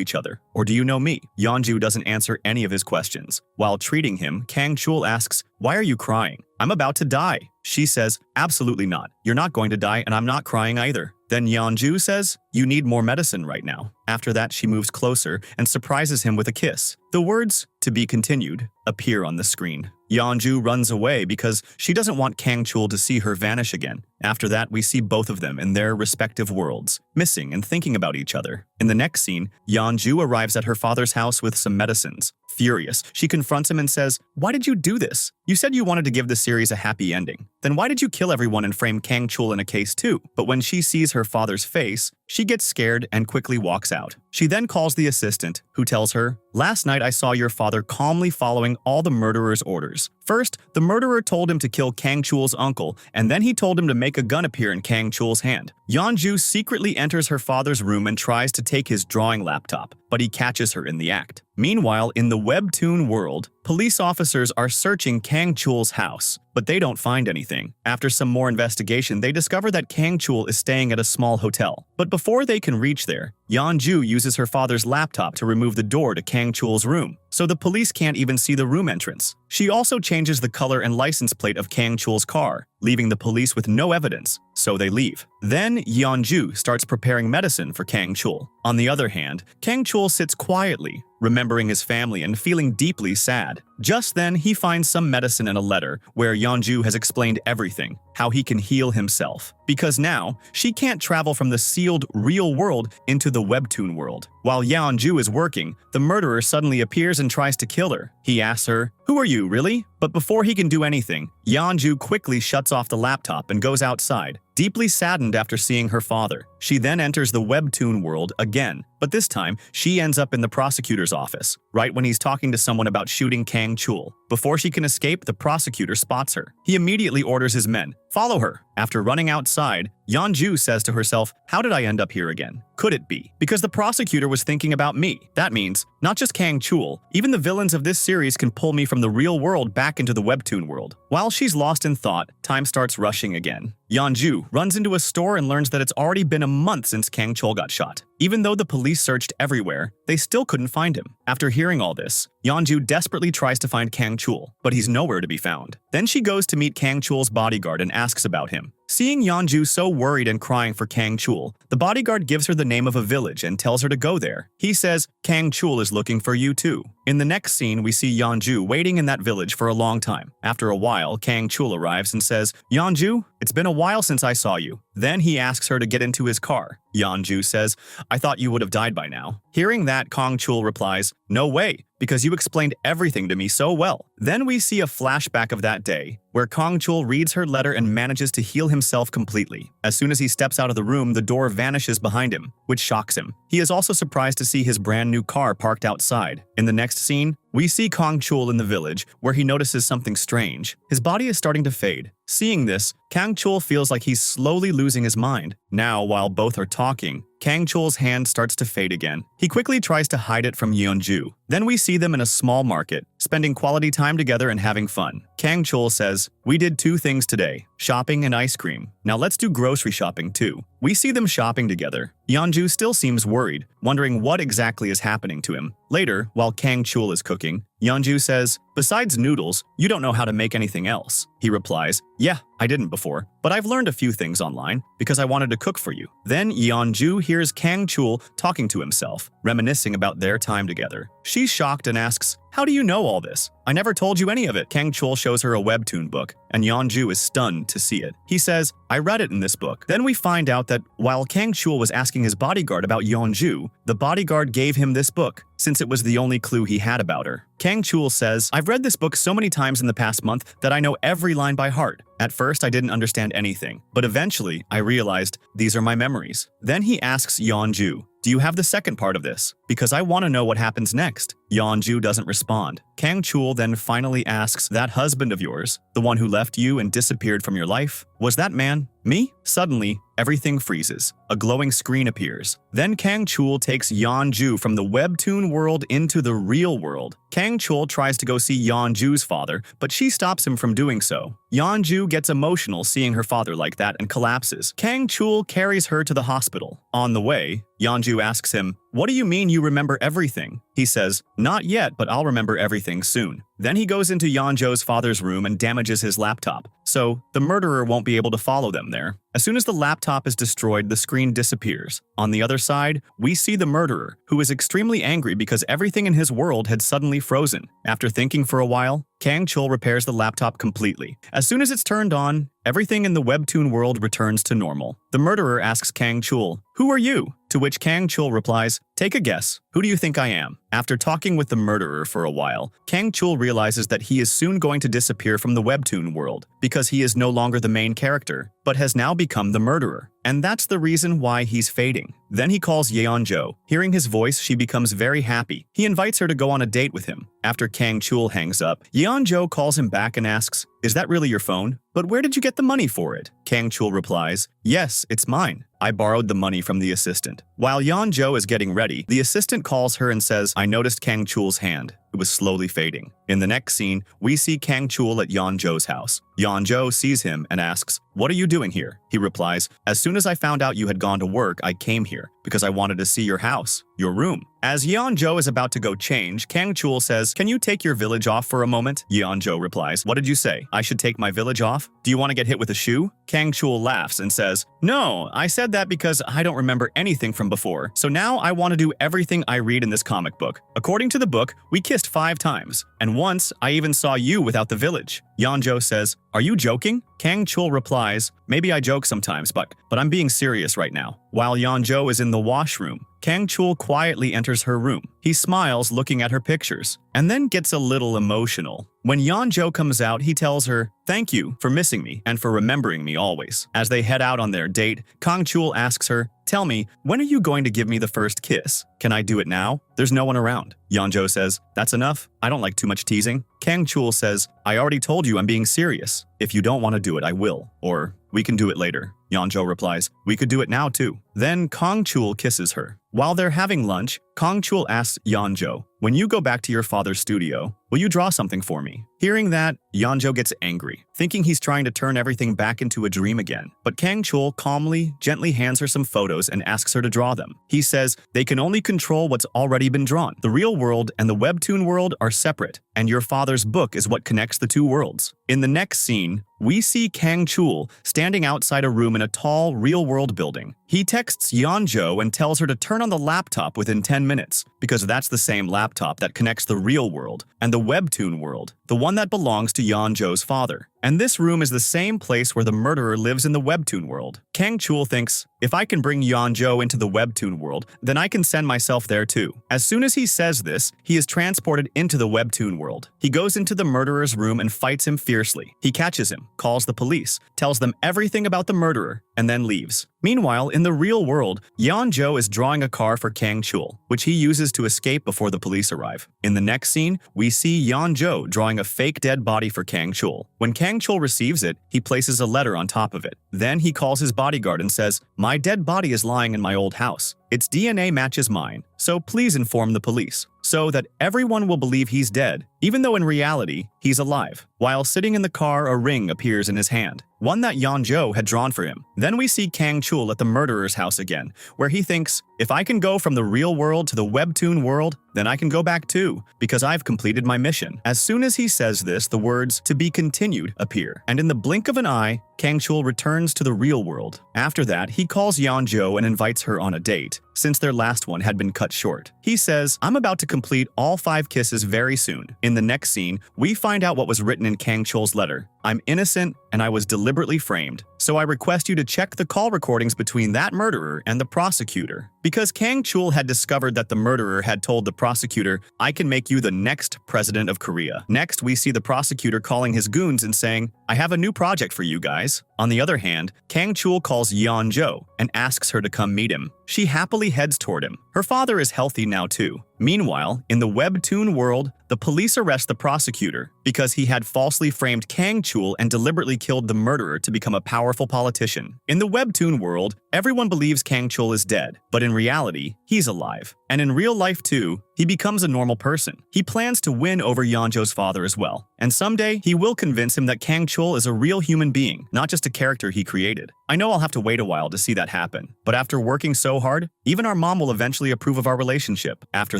each other? Or do you know me?" Yong Joe doesn't answer any of his questions. While treating him, Kangchul asks, "Why are you crying?" "I'm about to die." She says, "Absolutely not. You're not going to die and I'm not crying either." Then Yong Joe says, "You need more medicine right now." After that, she moves closer and surprises him with a kiss. The words, "To be continued," appear on the screen. Yong Joe runs away because she doesn't want Kangchul to see her vanish again. After that, we see both of them in their respective worlds, missing and thinking about each other. In the next scene, Yong Joe arrives at her father's house with some medicines. Furious, she confronts him and says, "Why did you do this? You said you wanted to give the series a happy ending. Then why did you kill everyone and frame Kangchul in a case too?" But when she sees her father's face, she gets scared and quickly walks out. She then calls the assistant, who tells her, "Last night I saw your father calmly following all the murderer's orders. First, the murderer told him to kill Kangchul's uncle, and then he told him to make a gun appear in Kangchul's hand." Yong Joe secretly enters her father's room and tries to take his drawing laptop, but he catches her in the act. Meanwhile, in the webtoon world, police officers are searching Kangchul's house, but they don't find anything. After some more investigation, they discover that Kangchul is staying at a small hotel. But before they can reach there, Yong Joe uses her father's laptop to remove the door to Kangchul's room, so the police can't even see the room entrance. She also changes the color and license plate of Kangchul's car, leaving the police with no evidence, so they leave. Then Yong Joe starts preparing medicine for Kangchul. On the other hand, Kangchul sits quietly, remembering his family and feeling deeply sad. Just then, he finds some medicine in a letter where Yong Joe has explained everything, how he can heal himself. Because now, she can't travel from the sealed real world into the webtoon world. While Yong Joe is working, the murderer suddenly appears and tries to kill her. He asks her, "Who are you, really?" But before he can do anything, Yong Joe quickly shuts off the laptop and goes outside, deeply saddened after seeing her father. She then enters the webtoon world again, but this time, she ends up in the prosecutor's office, right when he's talking to someone about shooting Kangchul. Before she can escape, the prosecutor spots her. He immediately orders his men, "Follow her." After running outside, Yong Joe says to herself, "How did I end up here again? Could it be because the prosecutor was thinking about me? That means not just Kangchul, even the villains of this series can pull me from the real world back into the webtoon world." While she's lost in thought, time starts rushing again. Yong Joe runs into a store and learns that it's already been a month since Kangchul got shot. Even though the police searched everywhere, they still couldn't find him. After hearing all this, Yong Joe desperately tries to find Kangchul, but he's nowhere to be found. Then she goes to meet Kangchul's bodyguard and asks about him. Seeing Yong Joe so worried and crying for Kangchul, the bodyguard gives her the name of a village and tells her to go there. He says, "Kangchul is looking for you too." In the next scene, we see Yong Joe waiting in that village for a long time. After a while, Kangchul arrives and says, "Yong Joe, it's been a while since I saw you." Then he asks her to get into his car. Yong Joe says, "I thought you would have died by now." Hearing that, Kangchul replies, "No way, because you explained everything to me so well." Then we see a flashback of that day, where Kangchul reads her letter and manages to heal himself completely. As soon as he steps out of the room, the door vanishes behind him, which shocks him. He is also surprised to see his brand new car parked outside. In the next scene, we see Kangchul in the village, where he notices something strange. His body is starting to fade. Seeing this, Kangchul feels like he's slowly losing his mind. Now, while both are talking, Kangchul's hand starts to fade again. He quickly tries to hide it from Yong Joe. Then we see them in a small market, spending quality time together and having fun. Kangchul says, "We did 2 things today, shopping and ice cream. Now let's do grocery shopping too." We see them shopping together. Yong Joe still seems worried, wondering what exactly is happening to him. Later, while Kangchul is cooking, Yong Joe says, "Besides noodles, you don't know how to make anything else." He replies, "Yeah, I didn't before, but I've learned a few things online because I wanted to cook for you." Then Yong Joe hears Kangchul talking to himself, reminiscing about their time together. She's shocked and asks, How do you know all this? I never told you any of it. Kangchul shows her a webtoon book, and Yong Joe is stunned to see it. He says, I read it in this book. Then we find out that while Kangchul was asking his bodyguard about Yong Joe, the bodyguard gave him this book, since it was the only clue he had about her. Kangchul says, I've read this book so many times in the past month that I know every line by heart. At first, I didn't understand anything, but eventually, I realized these are my memories. Then he asks Yong Joe, do you have the second part of this? Because I want to know what happens next. Yong Joe doesn't respond. Kangchul then finally asks, that husband of yours, the one who left you and disappeared from your life, was that man me? Suddenly, everything freezes. A glowing screen appears. Then Kangchul takes Yong Joe from the webtoon world into the real world. Kangchul tries to go see Yong Joe's father, but she stops him from doing so. Yong Joe gets emotional seeing her father like that and collapses. Kangchul carries her to the hospital. On the way, Yong Joe asks him, what do you mean you remember everything? He says, not yet, but I'll remember everything soon. Then he goes into Yong Joe's father's room and damages his laptop, so the murderer won't be able to follow them there. As soon as the laptop is destroyed, the screen disappears. On the other side, we see the murderer, who is extremely angry because everything in his world had suddenly frozen. After thinking for a while, Kangchul repairs the laptop completely. As soon as it's turned on, everything in the webtoon world returns to normal. The murderer asks Kangchul, who are you? To which Kangchul replies, take a guess. Who do you think I am? After talking with the murderer for a while, Kangchul realizes that he is soon going to disappear from the webtoon world because he is no longer the main character, but has now become the murderer. And that's the reason why he's fading. Then he calls Yong Joe. Hearing his voice, she becomes very happy. He invites her to go on a date with him. After Kangchul hangs up, Yong Joe calls him back and asks, is that really your phone? But where did you get the money for it? Kangchul replies, yes, it's mine. I borrowed the money from the assistant. While Yong Joe is getting ready, the assistant calls her and says, I noticed Kangchul's hand. It was slowly fading. In the next scene, we see Kangchul at Yong Joe's house. Yong Joe sees him and asks, what are you doing here? He replies, as soon as I found out you had gone to work, I came here because I wanted to see your house, your room. As Yong Joe is about to go change, Kangchul says, can you take your village off for a moment? Yong Joe replies, what did you say? I should take my village off? Do you want to get hit with a shoe? Kangchul laughs and says, no, I said that because I don't remember anything from before, so now I want to do everything I read in this comic book. According to the book, we kissed 5 times, and once I even saw you without the village. Yong Joe says, are you joking? Kangchul replies, maybe I joke sometimes, but I'm being serious right now. While Yong Joe is in the washroom, Kangchul quietly enters her room. He smiles looking at her pictures, and then gets a little emotional. When Yong Joe comes out, he tells her, thank you for missing me and for remembering me always. As they head out on their date, Kangchul asks her, tell me, when are you going to give me the first kiss? Can I do it now? There's no one around. Yong Joe says, that's enough. I don't like too much teasing. Kangchul says, I already told you I'm being serious. If you don't want to do it, I will. Or we can do it later. Yong Joe replies, we could do it now too. Then Kangchul kisses her. While they're having lunch, Kangchul asks Yong Joe, when you go back to your father's studio, will you draw something for me? Hearing that, Yong Joe gets angry, thinking he's trying to turn everything back into a dream again. But Kangchul calmly, gently hands her some photos and asks her to draw them. He says they can only control what's already been drawn. The real world and the webtoon world are separate, and your father's book is what connects the 2 worlds. In the next scene, we see Kangchul standing outside a room in a tall, real-world building. He texts Yong Joe and tells her to turn on the laptop within 10 minutes, because that's the same laptop that connects the real world and the webtoon world, the one that belongs to Yong Joe's father. And this room is the same place where the murderer lives in the webtoon world. Kangchul thinks, if I can bring Yong Joe into the webtoon world, then I can send myself there too. As soon as he says this, he is transported into the webtoon world. He goes into the murderer's room and fights him fiercely. He catches him, calls the police, tells them everything about the murderer, and then leaves. Meanwhile, in the real world, Yong Joe is drawing a car for Kangchul, which he uses to escape before the police arrive. In the next scene, we see Yong Joe drawing a fake dead body for Kangchul. When Kangchul receives it, he places a letter on top of it. Then he calls his bodyguard and says, my dead body is lying in my old house. Its DNA matches mine, so please inform the police, so that everyone will believe he's dead, even though in reality, he's alive. While sitting in the car, a ring appears in his hand. one that Yong Joe had drawn for him. Then we see Kangchul at the murderer's house again, where he thinks, if I can go from the real world to the webtoon world, then I can go back too, because I've completed my mission. As soon as he says this, the words "to be continued" appear, and in the blink of an eye, Kangchul returns to the real world. After that, he calls Yong Joe and invites her on a date, since their last one had been cut short. He says, I'm about to complete all 5 kisses very soon. In the next scene, we find out what was written in Kangchul's letter. I'm innocent and I was deliberately framed, so I request you to check the call recordings between that murderer and the prosecutor. Because Kangchul had discovered that the murderer had told the prosecutor, I can make you the next president of Korea. Next, we see the prosecutor calling his goons and saying, I have a new project for you guys. On the other hand, Kangchul calls Yong Joe and asks her to come meet him. She happily heads toward him. Her father is healthy now too. Meanwhile, in the webtoon world, the police arrest the prosecutor because he had falsely framed Kangchul and deliberately killed the murderer to become a powerful politician. In the webtoon world, everyone believes Kangchul is dead, but in reality, he's alive. And in real life too, he becomes a normal person. He plans to win over Yong Joe's father as well. And someday, he will convince him that Kangchul is a real human being, not just a character he created. I know I'll have to wait a while to see that happen, but after working so hard, even our mom will eventually approve of our relationship. After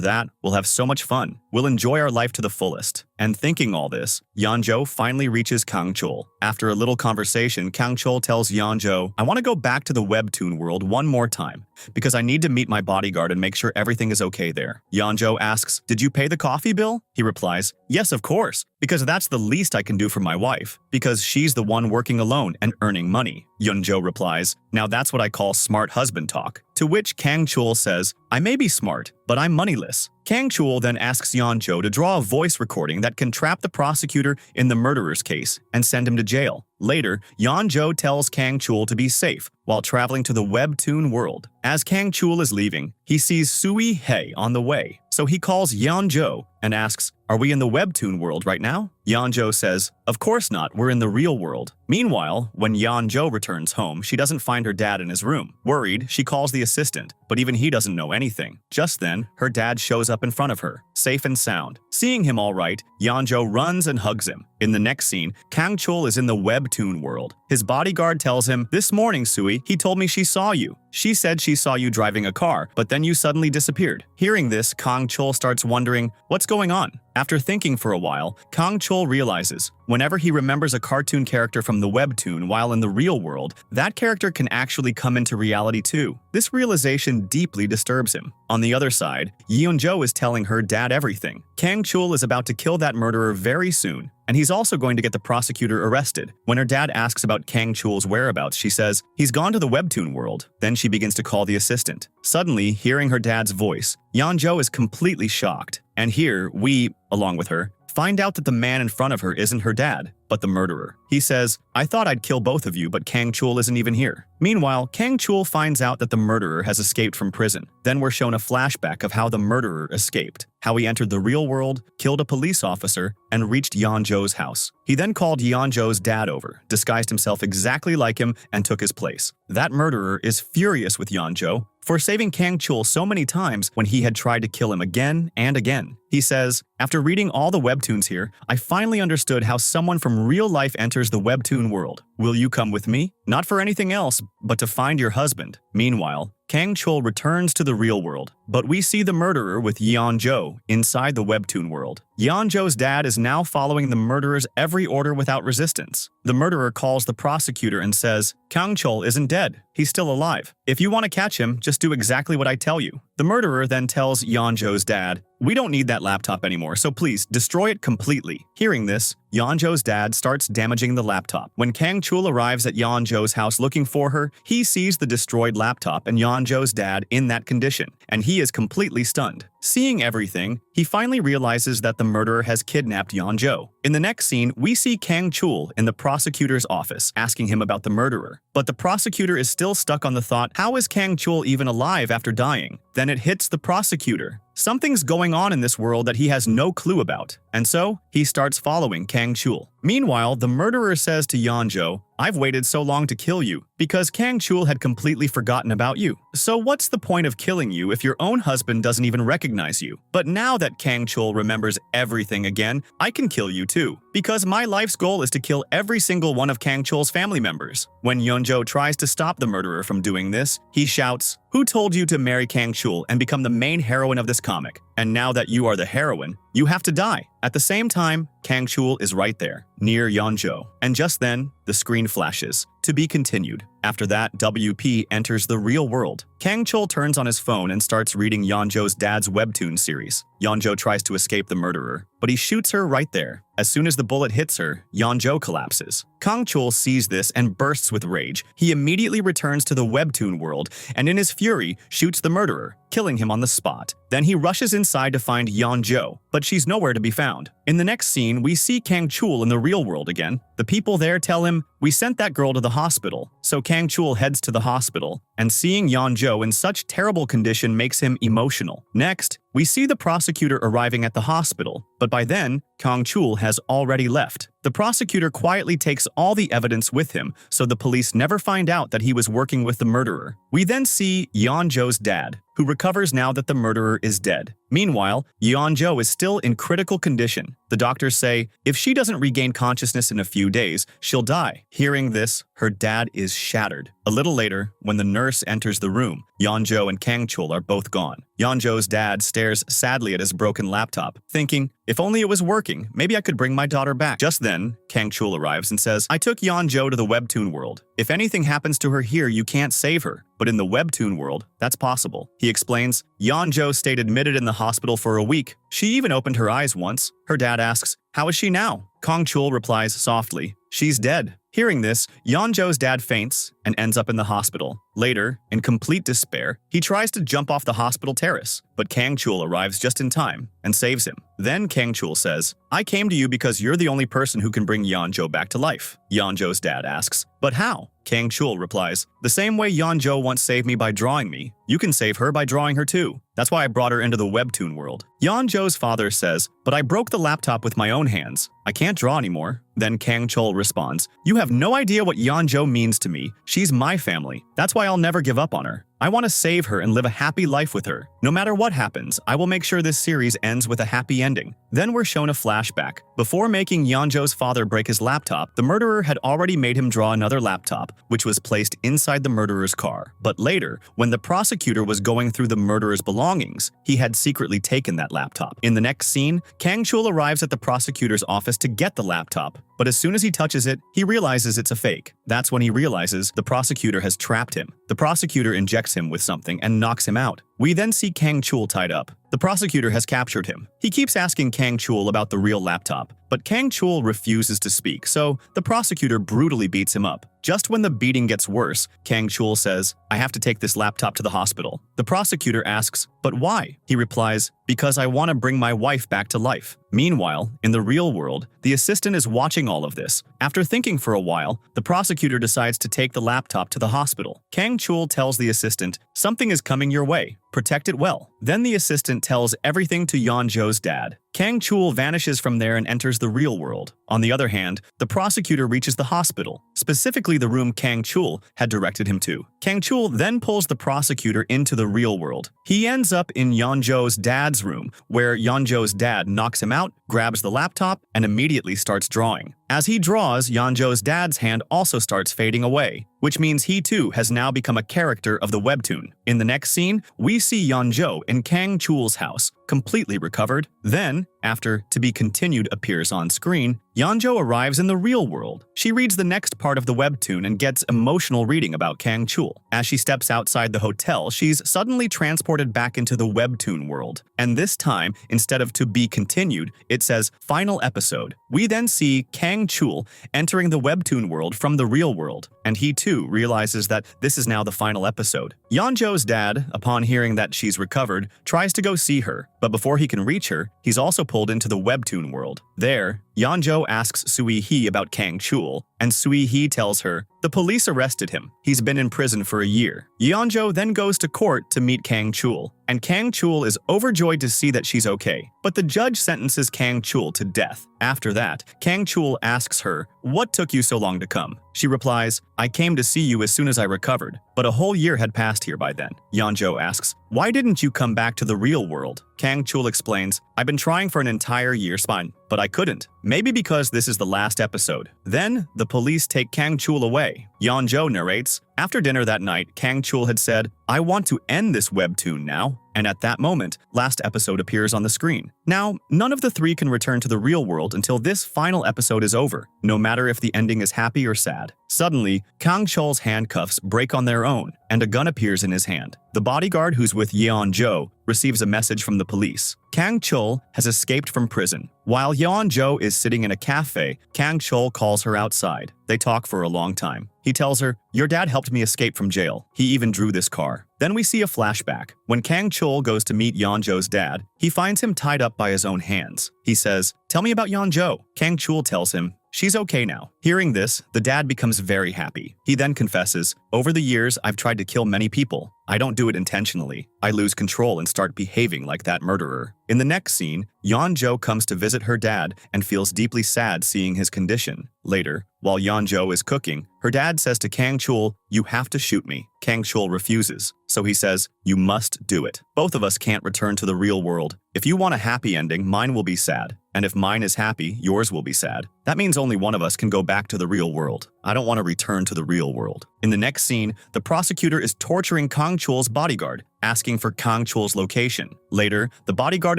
that, we'll have so much fun. We'll enjoy our life to the fullest. And thinking all this, Yong Joe finally reaches Kangchul. After a little conversation, Kangchul tells Yong Joe, I want to go back to the webtoon world one more time, because I need to meet my bodyguard and make sure everything is okay there. Yong Joe asks, did you pay the coffee bill? He replies, yes, of course, because that's the least I can do for my wife, because she's the one working alone and earning money. Yong Joe replies, now that's what I call smart husband talk. To which Kangchul says, I may be smart, but I'm moneyless. Kangchul then asks Yong Joe to draw a voice recording that can trap the prosecutor in the murderer's case and send him to jail. Later, Yong Joe tells Kangchul to be safe while traveling to the webtoon world. As Kangchul is leaving, he sees Sui Hei on the way, so he calls Yong Joe and asks, are we in the webtoon world right now? Yong Joe says, of course not, we're in the real world. Meanwhile, when Yong Joe returns home, she doesn't find her dad in his room. Worried, she calls the assistant, but even he doesn't know anything. Just then, her dad shows up in front of her, safe and sound. Seeing him all right, Yong Joe runs and hugs him. In the next scene, Kangchul is in the webtoon world. His bodyguard tells him, this morning, Sui, he told me she saw you. She said she saw you driving a car, but then you suddenly disappeared. Hearing this, Kangchul starts wondering, what's going on? After thinking for a while, Kangchul realizes, whenever he remembers a cartoon character from the webtoon while in the real world, that character can actually come into reality too. This realization deeply disturbs him. On the other side, Yong Joe is telling her dad everything. Kangchul is about to kill that murderer very soon, and he's also going to get the prosecutor arrested. When her dad asks about Kangchul's whereabouts, she says, he's gone to the webtoon world. Then she begins to call the assistant. Suddenly, hearing her dad's voice, Yong Joe is completely shocked. And here, we, along with her, find out that the man in front of her isn't her dad, but the murderer. He says, I thought I'd kill both of you, but Kangchul isn't even here. Meanwhile, Kangchul finds out that the murderer has escaped from prison. Then we're shown a flashback of how the murderer escaped, how he entered the real world, killed a police officer, and reached Yong Joe's house. He then called Yong Joe's dad over, disguised himself exactly like him, and took his place. That murderer is furious with Yong Joe for saving Kangchul so many times when he had tried to kill him again and again. He says, after reading all the webtoons here, I finally understood how someone from real life enters the webtoon world. Will you come with me? Not for anything else, but to find your husband. Meanwhile, Kangchul returns to the real world, but we see the murderer with Yong Joe inside the webtoon world. Yong Joe's dad is now following the murderer's every order without resistance. The murderer calls the prosecutor and says, Kangchul isn't dead. He's still alive. If you want to catch him, just do exactly what I tell you. The murderer then tells Yong Joe's dad, we don't need that laptop anymore, so please destroy it completely. Hearing this, Yong Joe's dad starts damaging the laptop. When Kangchul arrives at Yong Joe's house looking for her, he sees the destroyed laptop and Yong Joe's dad in that condition, and he is completely stunned. Seeing everything, he finally realizes that the murderer has kidnapped Yong Joe. In the next scene, we see Kangchul in the prosecutor's office asking him about the murderer. But the prosecutor is still stuck on the thought, how is Kangchul even alive after dying? Then it hits the prosecutor. Something's going on in this world that he has no clue about, and so he starts following Kangchul. Meanwhile, the murderer says to Yong Joe, I've waited so long to kill you because Kangchul had completely forgotten about you. So what's the point of killing you if your own husband doesn't even recognize you? But now that Kangchul remembers everything again, I can kill you too, because my life's goal is to kill every single one of Kangchul's family members. When Yong Joe tries to stop the murderer from doing this, he shouts, "Who told you to marry Kangchul and become the main heroine of this comic? And now that you are the heroine, you have to die." At the same time, Kangchul is right there, near Yong Joe. And just then, the screen flashes. To be continued. After that, WP enters the real world. Kangchul turns on his phone and starts reading Yong Joe's dad's webtoon series. Yong Joe tries to escape the murderer, but he shoots her right there. As soon as the bullet hits her, Yong Joe collapses. Kangchul sees this and bursts with rage. He immediately returns to the webtoon world and in his fury shoots the murderer, killing him on the spot. Then he rushes inside to find Yong Joe, but she's nowhere to be found. In the next scene, we see Kangchul in the real world again. The people there tell him, "We sent that girl to the hospital." So Kangchul heads to the hospital, and seeing Yong Joe in such terrible condition makes him emotional. Next, we see the prosecutor arriving at the hospital, but by then, Kangchul has already left. The prosecutor quietly takes all the evidence with him, so the police never find out that he was working with the murderer. We then see Yong Joe's dad, who recovers now that the murderer is dead. Meanwhile, Yong Joe is still in critical condition. The doctors say, if she doesn't regain consciousness in a few days, she'll die. Hearing this, her dad is shattered. A little later, when the nurse enters the room, Yong Joe and Kangchul are both gone. Yong Joe's dad stares sadly at his broken laptop, thinking, if only it was working, maybe I could bring my daughter back. Just then, Kangchul arrives and says, I took Yong Joe to the webtoon world. If anything happens to her here, you can't save her. But in the webtoon world, that's possible. He explains, Yong Joe stayed admitted in the hospital for a week. She even opened her eyes once. Her dad asks, how is she now? Kangchul replies softly, she's dead. Hearing this, Yong Joe's dad faints and ends up in the hospital. Later, in complete despair, he tries to jump off the hospital terrace, but Kangchul arrives just in time and saves him. Then Kangchul says, I came to you because you're the only person who can bring Yong Joe back to life. Yong Joe's dad asks, but how? Kangchul replies, the same way Yong Joe once saved me by drawing me, you can save her by drawing her too. That's why I brought her into the webtoon world. Yong Joe's father says, but I broke the laptop with my own hands. I can't draw anymore. Then Kangchul responds, you have no idea what Yong Joe means to me. She's my family. That's why I'll never give up on her. I want to save her and live a happy life with her. No matter what happens, I will make sure this series ends with a happy ending. Then we're shown a flashback. Before making Yong Joe's father break his laptop, the murderer had already made him draw another laptop, which was placed inside the murderer's car. But later, when the prosecutor was going through the murderer's belongings, he had secretly taken that laptop. In the next scene, Kangchul arrives at the prosecutor's office to get the laptop. But as soon as he touches it, he realizes it's a fake. That's when he realizes the prosecutor has trapped him. The prosecutor injects him with something and knocks him out. We then see Kangchul tied up. The prosecutor has captured him. He keeps asking Kangchul about the real laptop, but Kangchul refuses to speak, so the prosecutor brutally beats him up. Just when the beating gets worse, Kangchul says, I have to take this laptop to the hospital. The prosecutor asks, but why? He replies, because I want to bring my wife back to life. Meanwhile, in the real world, the assistant is watching all of this. After thinking for a while, the prosecutor decides to take the laptop to the hospital. Kangchul tells the assistant, something is coming your way. Protect it well. Then the assistant tells everything to Yong Joe's dad. Kangchul vanishes from there and enters the real world. On the other hand, the prosecutor reaches the hospital, specifically the room Kangchul had directed him to. Kangchul then pulls the prosecutor into the real world. He ends up in Yong Joe's dad's room, where Yong Joe's dad knocks him out, grabs the laptop, and immediately starts drawing. As he draws, Yong Joe's dad's hand also starts fading away, which means he too has now become a character of the webtoon. In the next scene, we see Yong Joe in Kangchul's house, completely recovered. Then, after To Be Continued appears on screen, Yong Joe arrives in the real world. She reads the next part of the webtoon and gets emotional reading about Kangchul. As she steps outside the hotel, she's suddenly transported back into the webtoon world. And this time, instead of To Be Continued, it says Final Episode. We then see Kangchul entering the webtoon world from the real world, and he too realizes that this is now the final episode. Yong Joe's dad, upon hearing that she's recovered, tries to go see her, but before he can reach her, he's also pulled into the webtoon world. There, Yong Joe asks Sui Hee about Kangchul, and Sui Hee tells her, the police arrested him. He's been in prison for a year. Yong Joe then goes to court to meet Kangchul, and Kangchul is overjoyed to see that she's okay. But the judge sentences Kangchul to death. After that, Kangchul asks her, what took you so long to come? She replies, I came to see you as soon as I recovered, but a whole year had passed here by then. Yong Joe asks, why didn't you come back to the real world? Kangchul explains, I've been trying for an entire year span, but I couldn't. Maybe because this is the last episode. Then, the police take Kangchul away. Yong Joe narrates, after dinner that night, Kangchul had said, I want to end this webtoon now. And at that moment, last episode appears on the screen. Now, none of the three can return to the real world until this final episode is over, no matter if the ending is happy or sad. Suddenly, Kangchul's handcuffs break on their own, and a gun appears in his hand. The bodyguard who's with Yong Joe receives a message from the police. Kangchul has escaped from prison. While Yong Joe is sitting in a cafe, Kangchul calls her outside. They talk for a long time. He tells her, your dad helped me escape from jail. He even drew this car. Then we see a flashback. When Kangchul goes to meet Yong Joe's dad, he finds him tied up by his own hands. He says, tell me about Yong Joe. Kangchul tells him, she's okay now. Hearing this, the dad becomes very happy. He then confesses, over the years, I've tried to kill many people. I don't do it intentionally. I lose control and start behaving like that murderer. In the next scene, Yong Joe comes to visit her dad and feels deeply sad seeing his condition. Later, while Yong Joe is cooking, her dad says to Kangchul, you have to shoot me. Kangchul refuses, so he says, you must do it. Both of us can't return to the real world. If you want a happy ending, mine will be sad. And if mine is happy, yours will be sad. That means only one of us can go back to the real world. I don't want to return to the real world. In the next scene, the prosecutor is torturing Kangchul's bodyguard, asking for Kangchul's location. Later, the bodyguard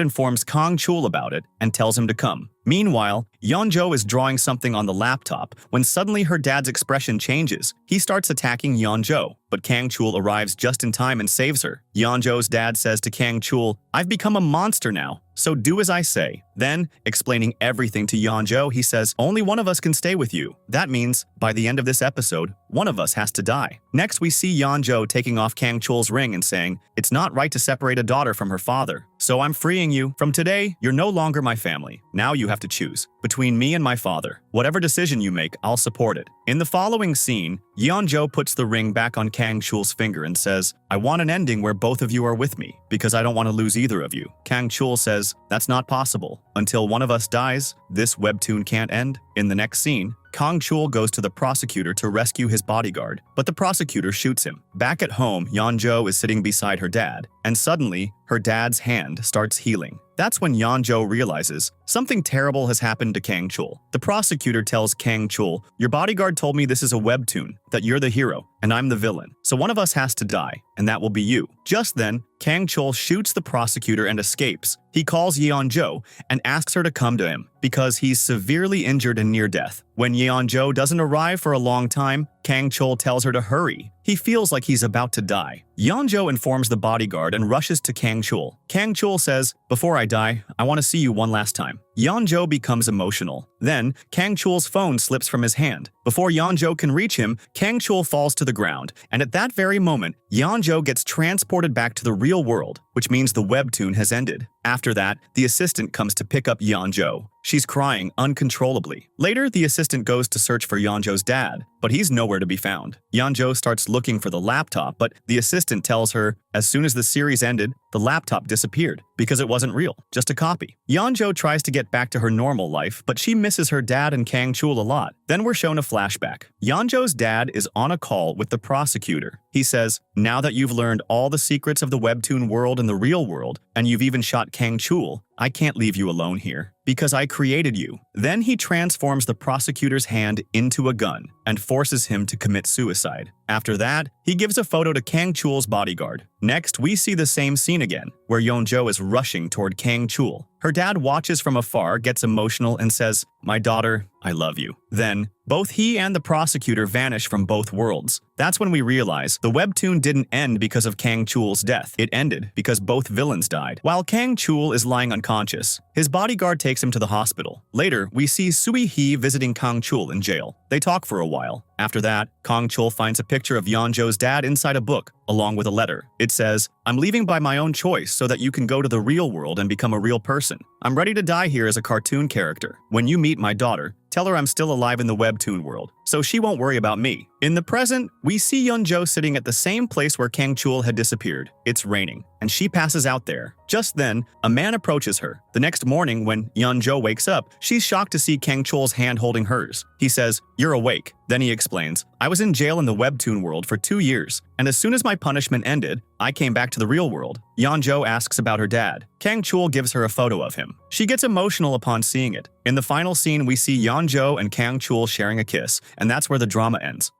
informs Kangchul about it and tells him to come. Meanwhile, Yong Joe is drawing something on the laptop when suddenly her dad's expression changes. He starts attacking Yong Joe, but Kangchul arrives just in time and saves her. Yong Joe's dad says to Kangchul, I've become a monster now, so do as I say. Then, explaining everything to Yong Joe, he says, only one of us can stay with you. That means, by the end of this episode, one of us has to die. Next, we see Yong Joe taking off Kangchul's ring and saying, it's not right to separate a daughter from her father. So I'm freeing you. From today, you're no longer my family. Now you have to choose between me and my father. Whatever decision you make, I'll support it. In the following scene, Yong Joe puts the ring back on Kangchul's finger and says, I want an ending where both of you are with me, because I don't want to lose either of you. Kangchul says, that's not possible. Until one of us dies, this webtoon can't end. In the next scene, Kangchul goes to the prosecutor to rescue his bodyguard, but the prosecutor shoots him. Back at home, Yong Joe is sitting beside her dad, and suddenly, her dad's hand starts healing. That's when Yong Joe realizes something terrible has happened to Kangchul. The prosecutor tells Kangchul, your bodyguard told me this is a webtoon, that you're the hero, and I'm the villain. So one of us has to die, and that will be you. Just then, Kangchul shoots the prosecutor and escapes. He calls Yong Joe and asks her to come to him because he's severely injured and near death. When Yong Joe doesn't arrive for a long time, Kangchul tells her to hurry. He feels like he's about to die. Yong Joe informs the bodyguard and rushes to Kangchul. Kangchul says, before I die, I want to see you one last time. Yong Joe becomes emotional. Then, Kangchul's phone slips from his hand. Before Yong Joe can reach him, Kangchul falls to the ground, and at that very moment, Yong Joe gets transported back to the real world, which means the webtoon has ended. After that, the assistant comes to pick up Yong Joe. She's crying uncontrollably. Later, the assistant goes to search for Yong Joe's dad, but he's nowhere to be found. Yong Joe starts looking for the laptop, but the assistant tells her, as soon as the series ended, the laptop disappeared because it wasn't real, just a copy. Yong Joe tries to get back to her normal life, but she misses her dad and Kangchul a lot. Then we're shown a flashback. Yong Joe's dad is on a call with the prosecutor. He says, now that you've learned all the secrets of the webtoon world and the real world, and you've even shot Kangchul, I can't leave you alone here, because I created you. Then he transforms the prosecutor's hand into a gun and forces him to commit suicide. After that, he gives a photo to Kangchul's bodyguard. Next, we see the same scene again, where Yong Joe is rushing toward Kangchul. Her dad watches from afar, gets emotional, and says, my daughter, I love you. Then, both he and the prosecutor vanish from both worlds. That's when we realize the webtoon didn't end because of Kangchul's death. It ended because both villains died. While Kangchul is lying unconscious, his bodyguard takes him to the hospital. Later, we see Sui Hee visiting Kangchul in jail. They talk for a while. After that, Kangchul finds a picture of Yong Joe's dad inside a book. along with a letter. It says, "I'm leaving by my own choice so that you can go to the real world and become a real person. I'm ready to die here as a cartoon character. When you meet my daughter, tell her I'm still alive in the webtoon world, so she won't worry about me." In the present, we see Yong Joe sitting at the same place where Kangchul had disappeared. It's raining, and she passes out there. Just then, a man approaches her. The next morning, when Yong Joe wakes up, she's shocked to see Kangchul's hand holding hers. He says, "You're awake." Then he explains, "I was in jail in the webtoon world for 2 years, and as soon as my punishment ended, I came back to the real world." Yong Joe asks about her dad. Kangchul gives her a photo of him. She gets emotional upon seeing it. In the final scene, we see Yong Joe and Kangchul sharing a kiss, and that's where the drama ends.